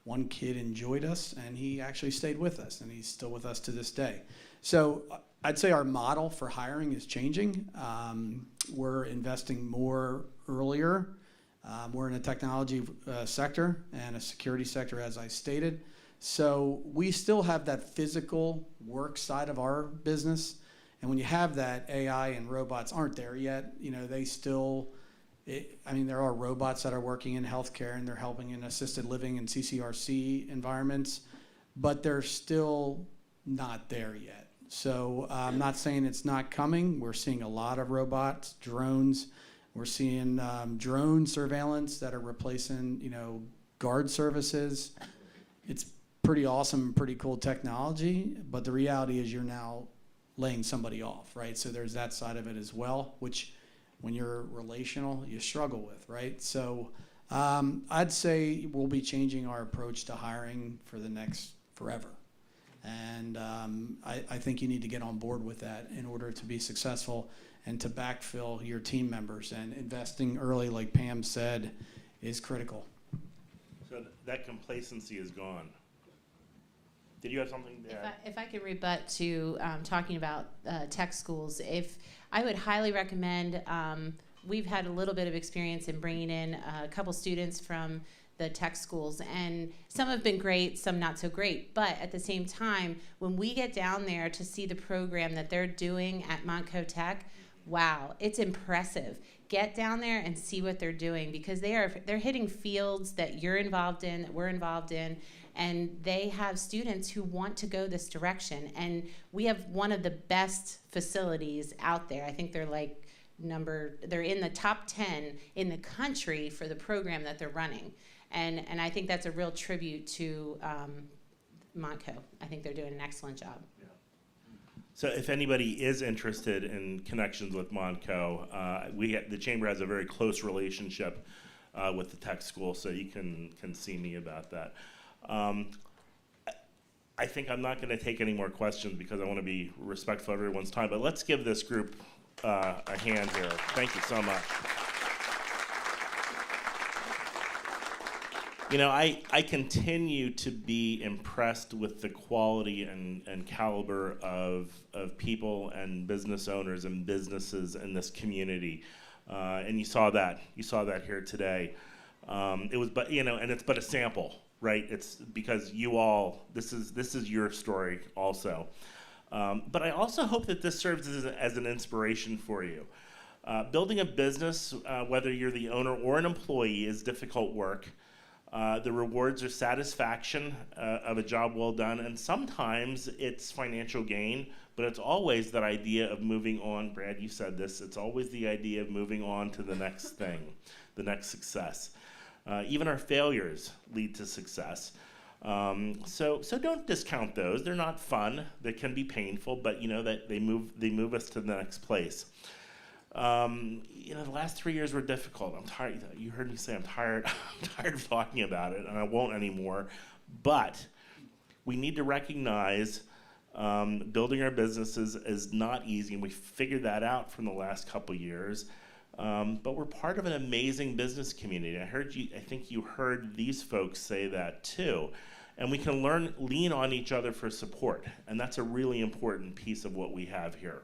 Speaker 8: 1 kid enjoyed us, and he actually stayed with us, and he's still with us to this day. So I'd say our model for hiring is changing. We're investing more earlier. We're in a technology sector and a security sector, as I stated. So we still have that physical work side of our business. And when you have that, AI and robots aren't there yet. You know, they still, there are robots that are working in healthcare, and they're helping in assisted living and CCRC environments, but they're still not there yet. So I'm not saying it's not coming. We're seeing a lot of robots, drones. We're seeing drone surveillance that are replacing, guard services. it's pretty awesome, pretty cool technology, but the reality is you're now laying somebody off, right? So there's that side of it as well, which when you're relational, you struggle with, right? So I'd say we'll be changing our approach to hiring for the next forever. And I think you need to get on board with that in order to be successful and to backfill your team members. And investing early, like Pam said, is critical.
Speaker 3: So that complacency is gone. Did you have something there?
Speaker 5: If I could rebut to talking about tech schools, I would highly recommend, we've had a little bit of experience in bringing in a couple students from the tech schools, and some have been great, some not so great. But at the same time, when we get down there to see the program that they're doing at Montco Tech, wow, it's impressive. Get down there and see what they're doing, because they're hitting fields that you're involved in, that we're involved in, and they have students who want to go this direction. And we have one of the best facilities out there. I think they're they're in the top 10 in the country for the program that they're running. And I think that's a real tribute to Montco. I think they're doing an excellent job.
Speaker 3: Yeah. So if anybody is interested in connections with Montco, the Chamber has a very close relationship with the tech school, so you can see me about that. I think I'm not going to take any more questions because I want to be respectful of everyone's time, but let's give this group a hand here. Thank you so much. You know, I continue to be impressed with the quality and caliber of people and business owners and businesses in this community, and you saw that here today. It was, and it's but a sample, right? It's because you all, this is your story also. But I also hope that this serves as an inspiration for you. Building a business, whether you're the owner or an employee, is difficult work. The rewards are satisfaction of a job well done, and sometimes it's financial gain, but it's always that idea of moving on. Brad, you said this. It's always the idea of moving on to the next thing, the next success. Even our failures lead to success. So don't discount those. They're not fun. They can be painful, but that they move us to the next place. The last 3 years were difficult. I'm tired. You heard me say I'm tired. I'm tired of talking about it, and I won't anymore. But we need to recognize building our businesses is not easy, and we figured that out from the last couple years. But we're part of an amazing business community. I think you heard these folks say that too. And we can lean on each other for support, and that's a really important piece of what we have here.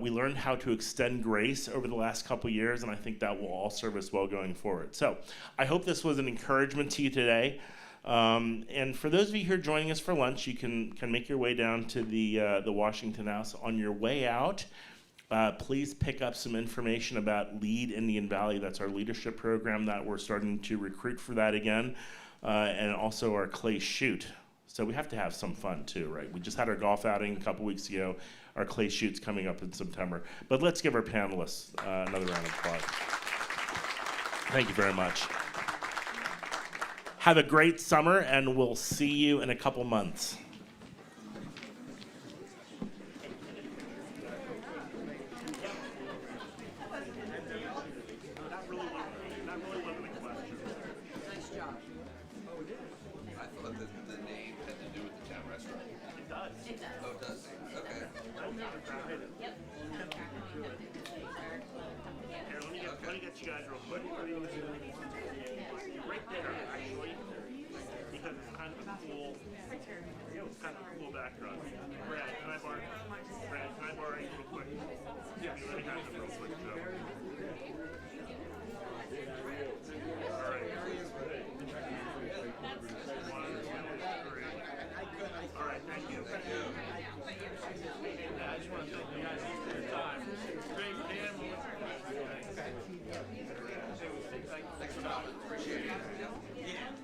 Speaker 3: We learned how to extend grace over the last couple years, and I think that will all serve us well going forward. So I hope this was an encouragement to you today. And for those of you who are joining us for lunch, you can make your way down to the Washington House. On your way out, please pick up some information about Lead Indian Valley. That's our leadership program that we're starting to recruit for that again, and also our clay shoot. So we have to have some fun too, right? We just had our golf outing a couple weeks ago. Our clay shoot's coming up in September. But let's give our panelists another round of applause. Thank you very much. Have a great summer, and we'll see you in a couple months.
Speaker 10: Thanks for coming. Appreciate it.